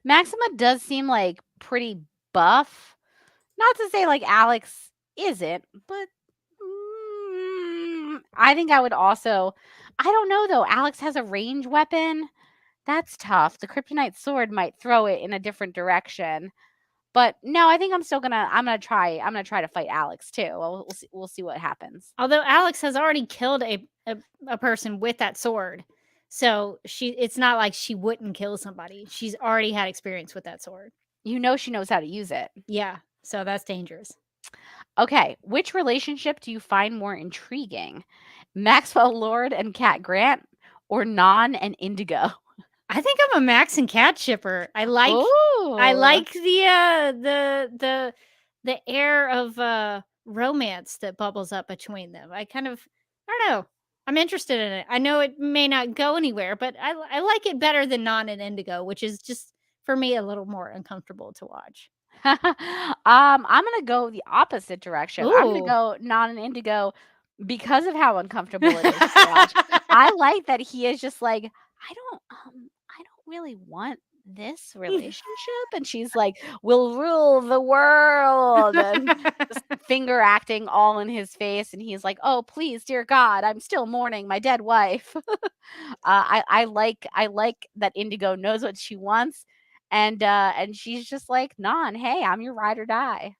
Maxima does seem like pretty buff. Not to say like Alex isn't, but I think I would also... I don't know though. Alex has a range weapon. That's tough. The Kryptonite sword might throw it in a different direction. But no, I think I'm gonna try to fight Alex too. We'll see what happens. Although Alex has already killed a person with that sword. So it's not like she wouldn't kill somebody. She's already had experience with that sword. She knows how to use it. Yeah. So that's dangerous. Okay. Which relationship do you find more intriguing? Maxwell Lord and Cat Grant, or Non and Indigo? I think I'm a Max and Cat shipper. I like the air of romance that bubbles up between them. I don't know. I'm interested in it. I know it may not go anywhere, but I like it better than Non and Indigo, which is just for me a little more uncomfortable to watch. I'm gonna go the opposite direction. Ooh. I'm gonna go Non and Indigo because of how uncomfortable it is to watch. I like that he is just like, I don't really want this relationship, and she's like, we'll rule the world, and just finger acting all in his face, and he's like, oh please, dear God, I'm still mourning my dead wife. I like that Indigo knows what she wants, And she's just like, "Non, hey, I'm your ride or die."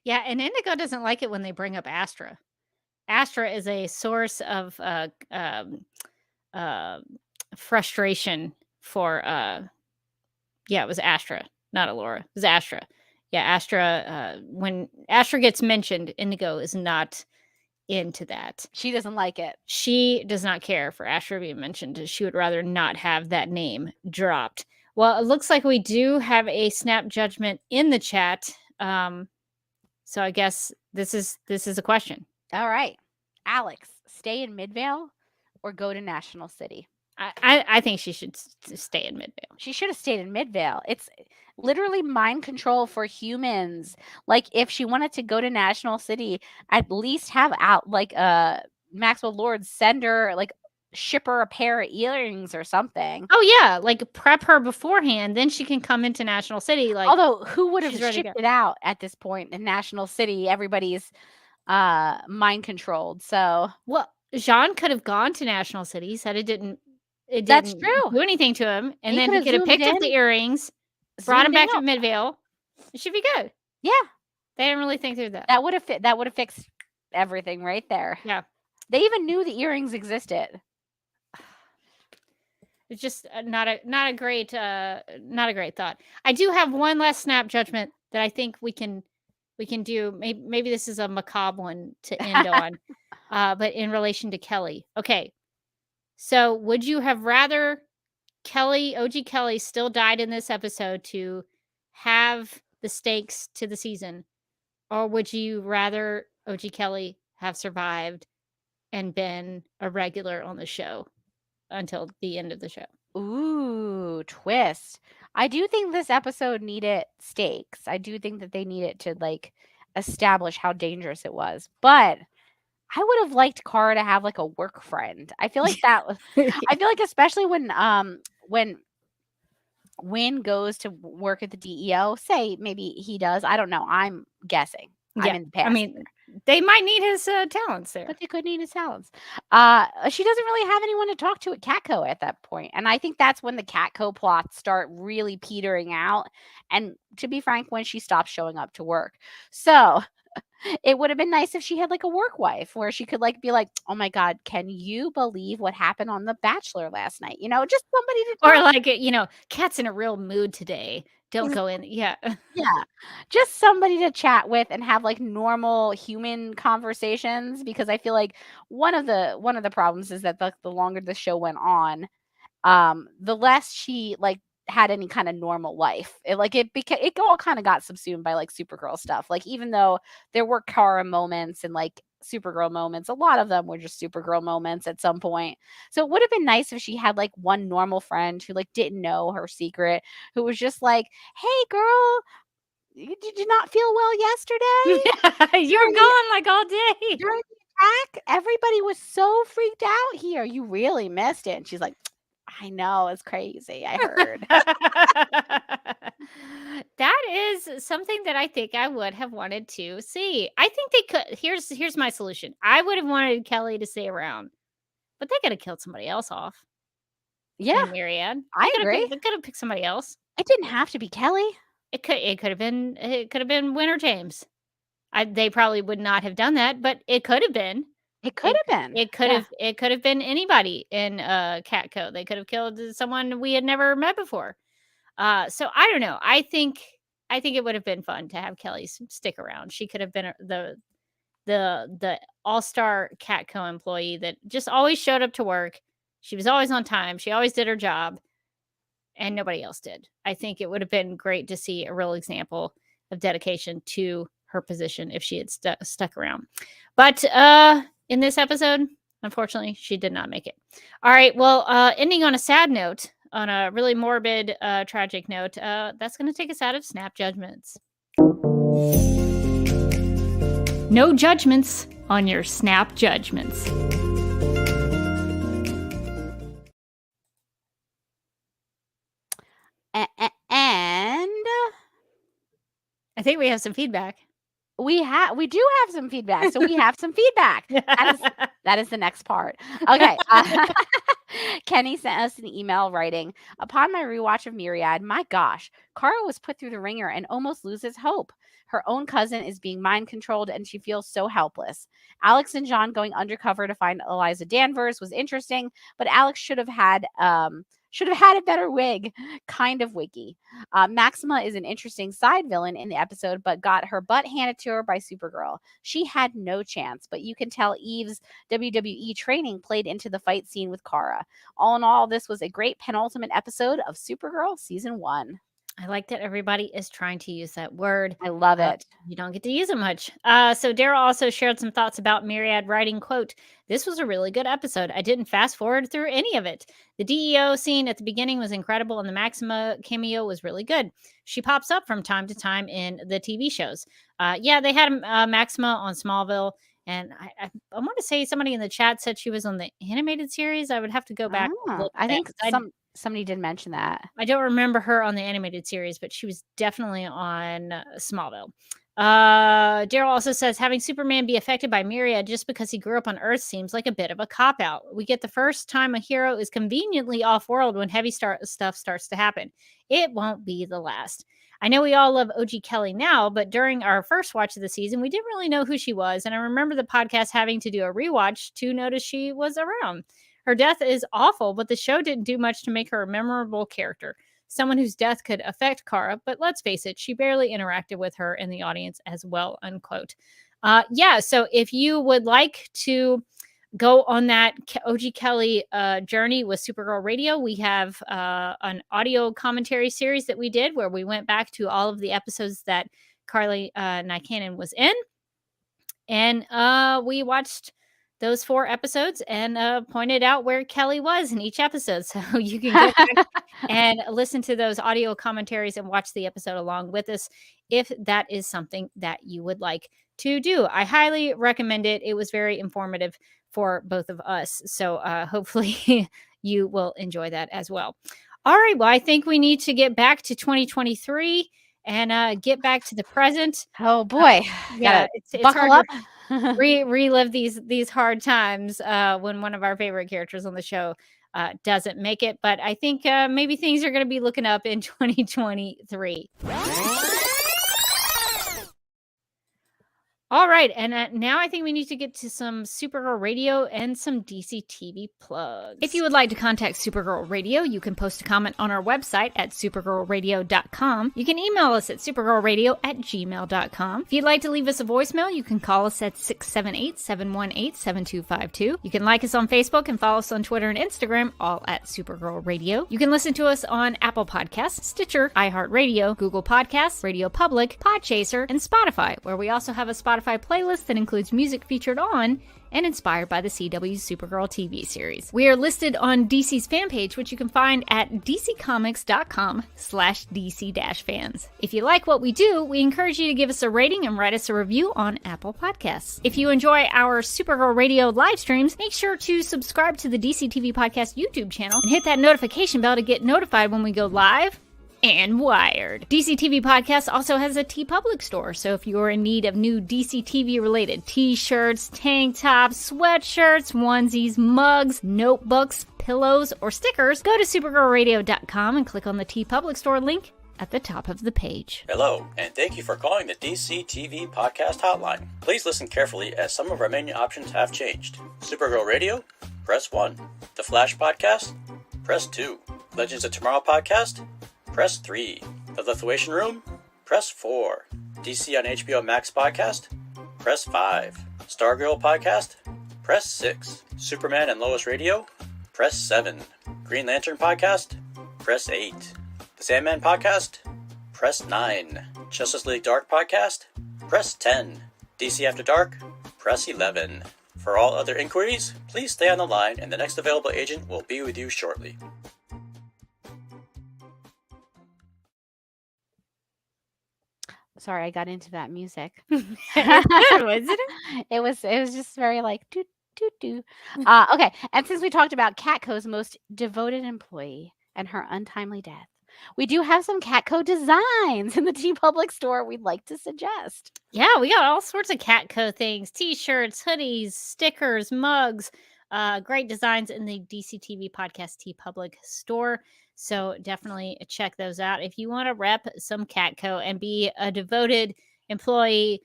Yeah, and Indigo doesn't like it when they bring up Astra. Astra is a source of uh, frustration for yeah, it was Astra, not Alora. It was Astra. Yeah, Astra. When Astra gets mentioned, Indigo is not into that. She doesn't like it. She does not care for Astra being mentioned. She would rather not have that name dropped. Well, it looks like we do have a snap judgment in the chat. So I guess this is a question. All right, Alex, stay in Midvale or go to National City? I think she should stay in Midvale. She should have stayed in Midvale. It's literally mind control for humans. Like, if she wanted to go to National City, at least have out like Maxwell Lord send her, like, ship her a pair of earrings or something. Oh yeah, like prep her beforehand, then she can come into National City. Like, although who would have shipped it out at this point in National City? Everybody's mind controlled. So, well, Jean could have gone to National City. He said it didn't That's true. do anything to him, and He then he could have picked up the earrings, brought him back to Midvale. It should be good. Yeah, they didn't really think through that. That would have fixed everything right there. Yeah, they even knew the earrings existed. It's just not a great thought. I do have one last snap judgment that I think we can do. Maybe this is a macabre one to end on, but in relation to Kelly. Okay, so would you have rather OG Kelly still died in this episode to have the stakes to the season, or would you rather OG Kelly have survived and been a regular on the show until the end of the show? Ooh, twist. I do think this episode needed stakes. I do think that they needed to, like, establish how dangerous it was. But I would have liked Kara to have, like, a work friend. I feel like that was I feel like especially when Wynn goes to work at the DEO, say maybe he does. I don't know. I'm guessing. Yeah. I'm in the past. I mean, they might need his talents there. But they could need his talents. She doesn't really have anyone to talk to at Catco at that point. And I think that's when the Catco plots start really petering out. And to be frank, when she stops showing up to work. So it would have been nice if she had, like, a work wife where she could, like, be like, "Oh my God, can you believe what happened on The Bachelor last night?" You know, just somebody to talk. Or like, Kat's in a real mood today. Don't go in. Yeah. Yeah. Just somebody to chat with and have, like, normal human conversations, because I feel like one of the problems is that the longer the show went on, the less she, like, had any kind of normal life. It all kind of got subsumed by, like, Supergirl stuff. Like, even though there were Kara moments and, like, Supergirl moments, a lot of them were just Supergirl moments at some point. So it would have been nice if she had, like, one normal friend who, like, didn't know her secret, who was just like, "Hey girl, did you not feel well yesterday? You were gone like all day during the attack. Everybody was so freaked out here. You really missed it." And she's like, "I know, it's crazy. I heard." That is something that I think I would have wanted to see. I think they could. Here's my solution. I would have wanted Kelly to stay around, but they could have killed somebody else off. Yeah, Myriad. I agree. They could have picked somebody else. It didn't have to be Kelly. It could have been Wynn or James. They probably would not have done that, but it could have been. It could have been. It could have been anybody in Catco. They could have killed someone we had never met before. So I don't know. I think it would have been fun to have Kelly stick around. She could have been the all-star Catco employee that just always showed up to work. She was always on time. She always did her job, and nobody else did. I think it would have been great to see a real example of dedication to her position if she had stuck around. But in this episode, unfortunately, she did not make it. All right. Well, ending on a sad note, on a really morbid, tragic note, that's going to take us out of Snap Judgments. No judgments on your Snap Judgments. And I think we have some feedback. We do have some feedback. So we have some feedback. That is the next part. Okay. Kenny sent us an email writing, upon my rewatch of Myriad, my gosh, Kara was put through the ringer and almost loses hope. Her own cousin is being mind controlled and she feels so helpless. Alex and John going undercover to find Eliza Danvers was interesting, but Alex should have had a better wig, kind of wiggy. Maxima is an interesting side villain in the episode, but got her butt handed to her by Supergirl. She had no chance, but you can tell Eve's WWE training played into the fight scene with Kara. All in all, this was a great penultimate episode of Supergirl Season 1. I like that everybody is trying to use that word. I love it. You don't get to use it much. So Daryl also shared some thoughts about Myriad, writing, quote, "This was a really good episode. I didn't fast forward through any of it. The DEO scene at the beginning was incredible and the Maxima cameo was really good. She pops up from time to time in the TV shows. Yeah, they had Maxima on Smallville. And I want to say somebody in the chat said she was on the animated series. I would have to go back. I think somebody did mention that. I don't remember her on the animated series, but she was definitely on Smallville. Daryl also says having Superman be affected by Myriad just because he grew up on Earth seems like a bit of a cop-out. We get the first time a hero is conveniently off-world when heavy stuff starts to happen. It won't be the last. I know we all love OG Kelly now, but during our first watch of the season, we didn't really know who she was. And I remember the podcast having to do a rewatch to notice she was around. Her death is awful, but the show didn't do much to make her a memorable character. Someone whose death could affect Kara, but let's face it, she barely interacted with her in the audience as well, unquote. So if you would like to go on that OG Kelly journey with Supergirl Radio, we have an audio commentary series that we did where we went back to all of the episodes that Carly Nycanen was in. And we watched those 4 episodes and pointed out where Kelly was in each episode. So you can go back and listen to those audio commentaries and watch the episode along with us if that is something that you would like to do. I highly recommend it. It was very informative for both of us. So hopefully you will enjoy that as well. All right. Well, I think we need to get back to 2023 and get back to the present. Oh boy. It's buckle hard up. relive these hard times when one of our favorite characters on the show doesn't make it. But I think maybe things are going to be looking up in 2023. All right, and now I think we need to get to some Supergirl Radio and some DC TV plugs. If you would like to contact Supergirl Radio, you can post a comment on our website at supergirlradio.com. You can email us at supergirlradio@gmail.com. If you'd like to leave us a voicemail, you can call us at 678-718-7252. You can like us on Facebook and follow us on Twitter and Instagram, all at Supergirl Radio. You can listen to us on Apple Podcasts, Stitcher, iHeartRadio, Google Podcasts, Radio Public, Podchaser, and Spotify, where we also have a Spotify playlist that includes music featured on and inspired by the CW Supergirl TV series. We are listed on DC's fan page, which you can find at dccomics.com/DC-fans. If you like what we do, we encourage you to give us a rating and write us a review on Apple Podcasts. If you enjoy our Supergirl Radio live streams, make sure to subscribe to the DC TV Podcast YouTube channel and hit that notification bell to get notified when we go live and wired. DC TV Podcast also has a TeePublic store, so if you're in need of new DC TV related t-shirts, tank tops, sweatshirts, onesies, mugs, notebooks, pillows, or stickers, go to supergirlradio.com and click on the TeePublic store link at the top of the page. Hello, and thank you for calling the DC TV Podcast hotline. Please listen carefully as some of our menu options have changed. Supergirl Radio? Press 1. The Flash Podcast? Press 2. Legends of Tomorrow Podcast? Press 3. The Lithuanian Room? Press 4. DC on HBO Max Podcast? Press 5. Stargirl Podcast? Press 6. Superman and Lois Radio? Press 7. Green Lantern Podcast? Press 8. The Sandman Podcast? Press 9. Justice League Dark Podcast? Press 10. DC After Dark? Press 11. For all other inquiries, please stay on the line and the next available agent will be with you shortly. Sorry, I got into that music. Was it? It was just very like doo doo doo. Okay, and since we talked about Catco's most devoted employee and her untimely death, We do have some Catco designs in the TeePublic store we'd like to suggest. Yeah, we got all sorts of Catco things, t-shirts, hoodies, stickers, mugs, great designs in the DCTV Podcast TeePublic store. So definitely check those out. If you want to rep some Catco and be a devoted employee,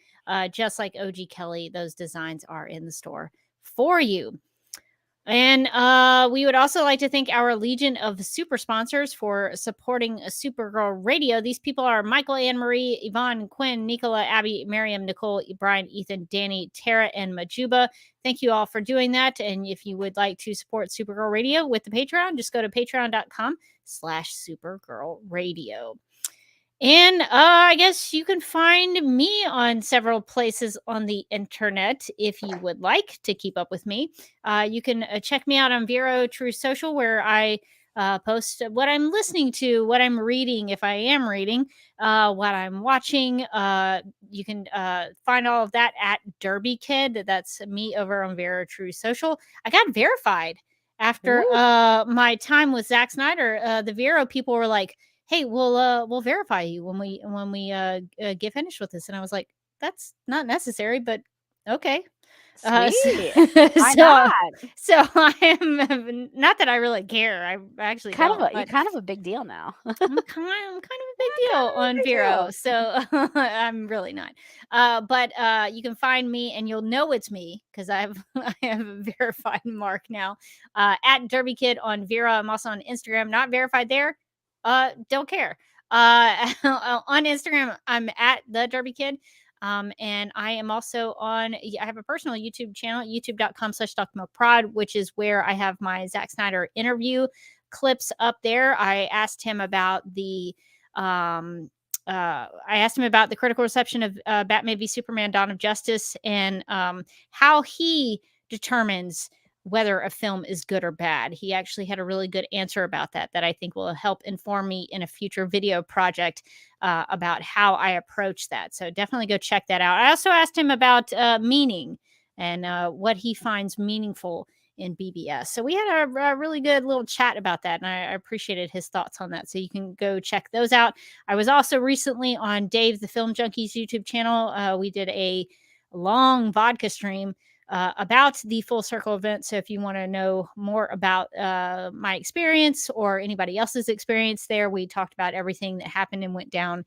just like OG Kelly, those designs are in the store for you. And we would also like to thank our Legion of Super Sponsors for supporting Supergirl Radio. These people are Michael, Anne Marie, Yvonne, Quinn, Nicola, Abby, Miriam, Nicole, Brian, Ethan, Danny, Tara, and Majuba. Thank you all for doing that. And if you would like to support Supergirl Radio with the Patreon, just go to patreon.com/Supergirl Radio. And I guess you can find me on several places on the internet if you would like to keep up with me. You can check me out on Vero True Social, where I post what I'm listening to, what I'm reading, if I am reading, what I'm watching. You can find all of that at Derby Kid. That's me over on Vero True Social. I got verified after my time with Zack Snyder. The Vero people were like, "Hey, we'll verify you when we get finished with this." And I was like, "That's not necessary, but okay." Sweet. Why not? So I am not that I really care. I actually you're don't. kind of a big deal now. I'm kind of a big deal on Vero, so I'm really not. But you can find me, and you'll know it's me because I have a verified mark now at Derby Kid on Vero. I'm also on Instagram, not verified there. Don't care. On Instagram, I'm at the Derby Kid. And I am also I have a personal YouTube channel, youtube.com/DocMilkProd, which is where I have my Zack Snyder interview clips up there. I asked him about the critical reception of Batman v Superman: Dawn of Justice, and how he determines whether a film is good or bad. He actually had a really good answer about that I think will help inform me in a future video project about how I approach that. So definitely go check that out. I also asked him about meaning and what he finds meaningful in BBS. So we had a really good little chat about that, and I appreciated his thoughts on that. So you can go check those out. I was also recently on Dave the Film Junkies YouTube channel. We did a long vodka stream about the Full Circle event. So if you want to know more about my experience or anybody else's experience there, we talked about everything that happened and went down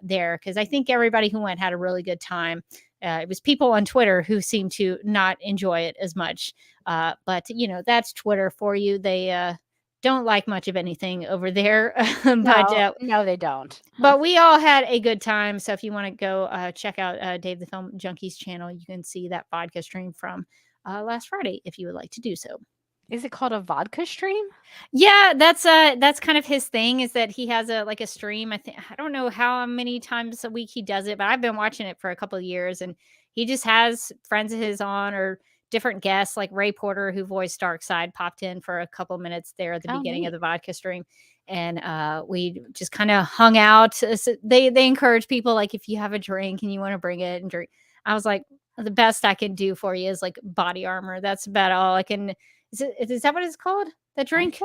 there, because I think everybody who went had a really good time. It was people on Twitter who seemed to not enjoy it as much. But, that's Twitter for you. They don't like much of anything over there. No, they don't. But we all had a good time. So if you want to go check out Dave the Film Junkies channel, you can see that vodka stream from last Friday if you would like to do so. Is it called a vodka stream? Yeah, that's kind of his thing, is that he has a stream. I don't know how many times a week he does it, but I've been watching it for a couple of years, and he just has friends of his on, or different guests, like Ray Porter, who voiced Darkseid, popped in for a couple minutes there at the beginning of the vodka stream. And we just kind of hung out. So they encourage people, like, if you have a drink and you want to bring it and drink. I was like, the best I can do for you is like body armor. That's about all I can. Is that what it's called? That drink?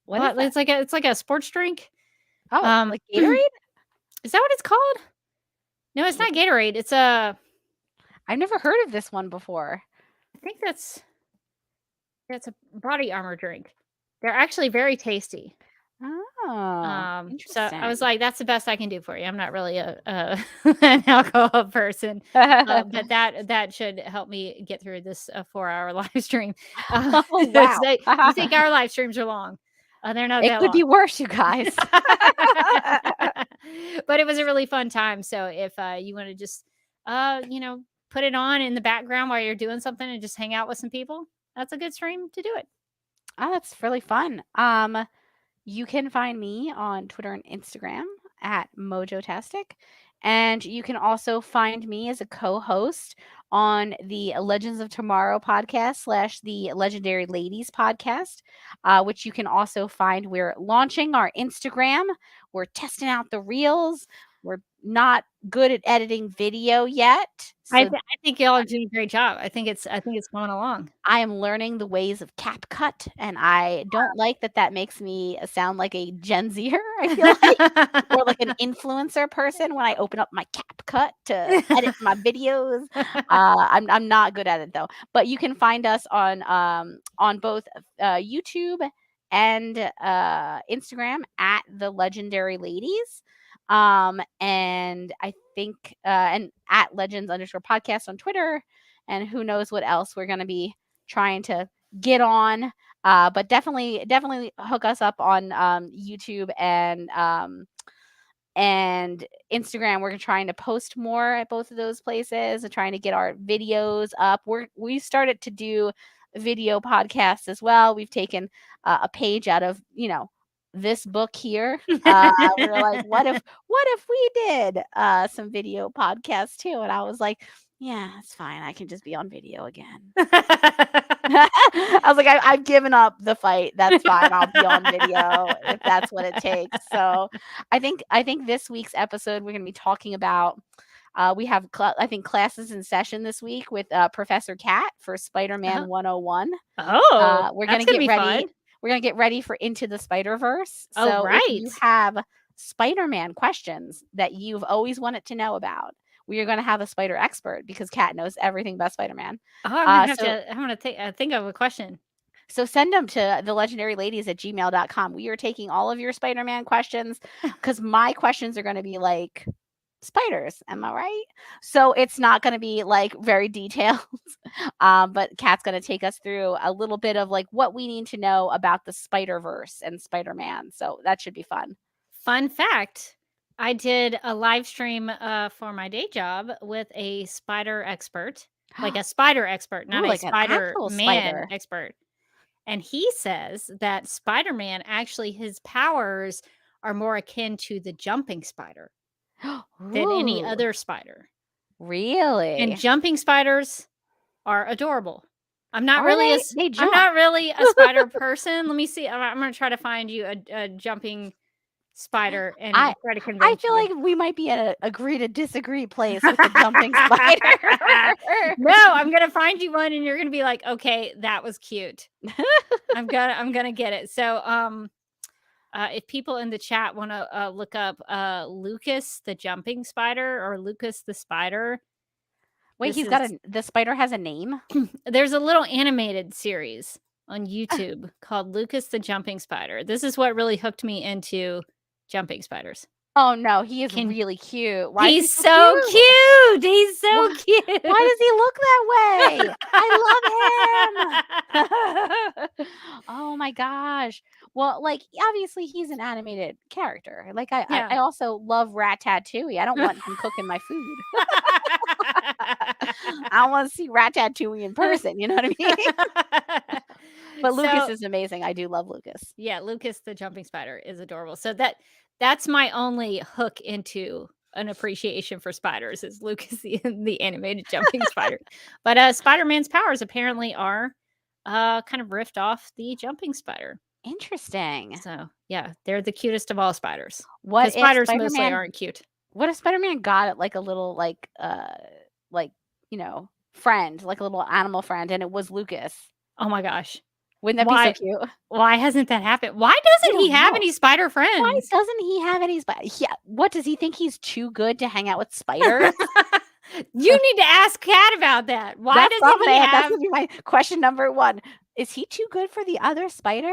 What? It's like a sports drink. Oh, like Gatorade? Is that what it's called? No, it's not Gatorade. It's a. I've never heard of this one before. I think that's a body armor drink. They're actually very tasty. Oh, so I was like, that's the best I can do for you. I'm not really an alcohol person, but that should help me get through this 4-hour live stream. Oh, wow. You think our live streams are long? They're not. It could be worse, you guys. But it was a really fun time. So if you want to just, put it on in the background while you're doing something and just hang out with some people, that's a good stream to do it. Oh, that's really fun. You can find me on Twitter and Instagram at Mojotastic. And you can also find me as a co-host on the Legends of Tomorrow podcast / the Legendary Ladies podcast, which you can also find. We're launching our Instagram. We're testing out the reels. We're not good at editing video yet. So I think y'all are doing a great job. I think it's coming along. I am learning the ways of CapCut, and I don't like that makes me sound like a Gen Zer, I feel like, or like an influencer person when I open up my CapCut to edit my videos. I'm not good at it though. But you can find us on both YouTube and Instagram at The Legendary Ladies. And I think and at legends_podcast on Twitter, and who knows what else we're going to be trying to get on, but definitely hook us up on YouTube and Instagram. We're trying to post more at both of those places and trying to get our videos up. We started to do video podcasts as well. We've taken a page out of this book here. We were like, what if we did some video podcasts too? And I was like, yeah, it's fine. I can just be on video again. I was like, I've given up the fight. That's fine. I'll be on video if that's what it takes. So I think this week's episode, we're going to be talking about, we have, I think, classes in session this week with Professor Cat for Spider-Man 101. Oh, we're going to get ready. Fun. We're going to get ready for Into the Spider-Verse. So right. If you have Spider-Man questions that you've always wanted to know about, we are going to have a spider expert because Kat knows everything about Spider-Man. Oh, I'm going to think of a question. So send them to thelegendaryladies@gmail.com. We are taking all of your Spider-Man questions because my questions are going to be like spiders. Am I right? So it's not going to be like very detailed. But Kat's going to take us through a little bit of like what we need to know about the Spider-Verse and Spider-Man. So that should be fun. Fun fact. I did a live stream for my day job with a spider expert, like a spider expert, not a Spider-Man expert. And he says that Spider-Man, actually, his powers are more akin to the jumping spider than any other spider. Really? And jumping spiders are adorable. I'm not really a spider person. Let me see. I'm going to try to find you a jumping spider and try to convince I feel like we might be at a agree to disagree place with the jumping spider. No, I'm gonna find you one and you're gonna be like, okay, that was cute. I'm gonna get it. So if people in the chat want to look up Lucas the jumping spider or Lucas the spider. Wait, the spider has a name? There's a little animated series on YouTube called Lucas the Jumping Spider. This is what really hooked me into jumping spiders. Oh no, he is really cute. Why he's so cute. He's so cute. Why does he look that way? I love him. Oh my gosh. Well, like obviously he's an animated character. Like I also love Ratatouille. I don't want him cooking my food. I want to see Ratatouille in person. You know what I mean? But Lucas is amazing. I do love Lucas. Yeah, Lucas the jumping spider is adorable. So that's my only hook into an appreciation for spiders is Lucas the animated jumping spider. But Spider-Man's powers apparently are kind of riffed off the jumping spider. Interesting. So yeah, they're the cutest of all spiders. What spiders mostly aren't cute? What if Spider-Man got like a little friend, like a little animal friend, and it was Lucas? Oh my gosh. Wouldn't that be so cute? Why hasn't that happened? Why doesn't he have any spider friends? Why doesn't he have any spiders? Yeah. What, does he think he's too good to hang out with spiders? You need to ask Kat about that. Why doesn't he have... That's gonna be my question number one. Is he too good for the other spiders?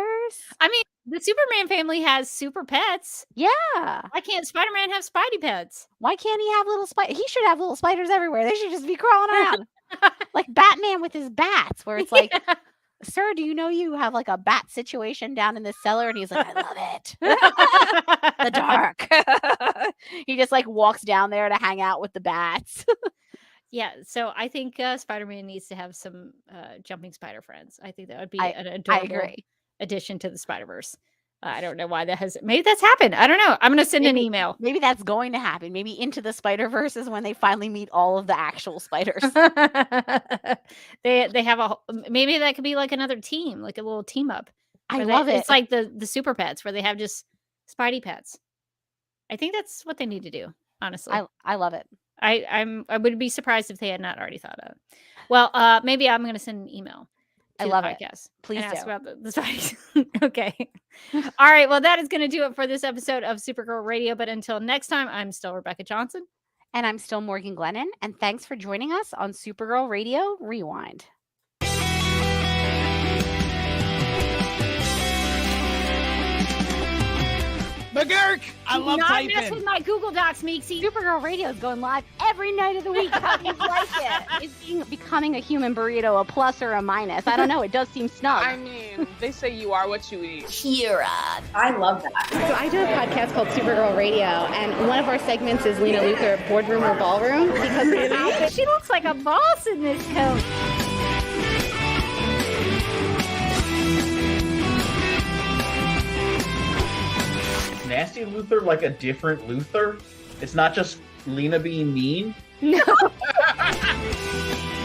I mean, the Superman family has super pets. Yeah. Why can't Spider-Man have Spidey pets? Why can't he have little spiders? He should have little spiders everywhere. They should just be crawling around. Like Batman with his bats, where it's like... Yeah. Sir, do you know you have like a bat situation down in the cellar? And he's like, I love it. The dark. He just like walks down there to hang out with the bats. Yeah. So I think Spider-Man needs to have some jumping spider friends. I think that would be an adorable addition to the Spider-Verse. I don't know why that has. Maybe that's happened. I don't know. I'm going to send an email. Maybe that's going to happen. Maybe Into the Spider-Verse is when they finally meet all of the actual spiders. They have maybe that could be like another team, like a little team up. I love it. It's like the super pets where they have just Spidey pets. I think that's what they need to do. honestly. I love it. I would be surprised if they had not already thought of it. Well, maybe I'm going to send an email to I love the it. podcast. Please and ask do. about the spice. Okay. All right. Well, that is going to do it for this episode of Supergirl Radio. But until next time, I'm still Rebecca Johnson. And I'm still Morgan Glennon. And thanks for joining us on Supergirl Radio Rewind. McGurk! I love typing. Not mess with my Google Docs, Meeksy. Supergirl Radio is going live every night of the week. How do you like it? Is becoming a human burrito a plus or a minus? I don't know. It does seem snug. I mean, they say you are what you eat. Kira. I love that. So I do a podcast called Supergirl Radio, and one of our segments is Lena Luthor, Boardroom or Ballroom. Because she looks like a boss in this coat. Nasty Luthor like a different Luthor? It's not just Lena being mean? No.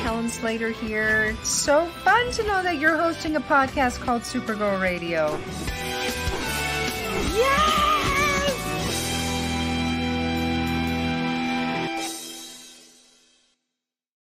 Helen Slater here. So fun to know that you're hosting a podcast called Supergirl Radio. Yeah!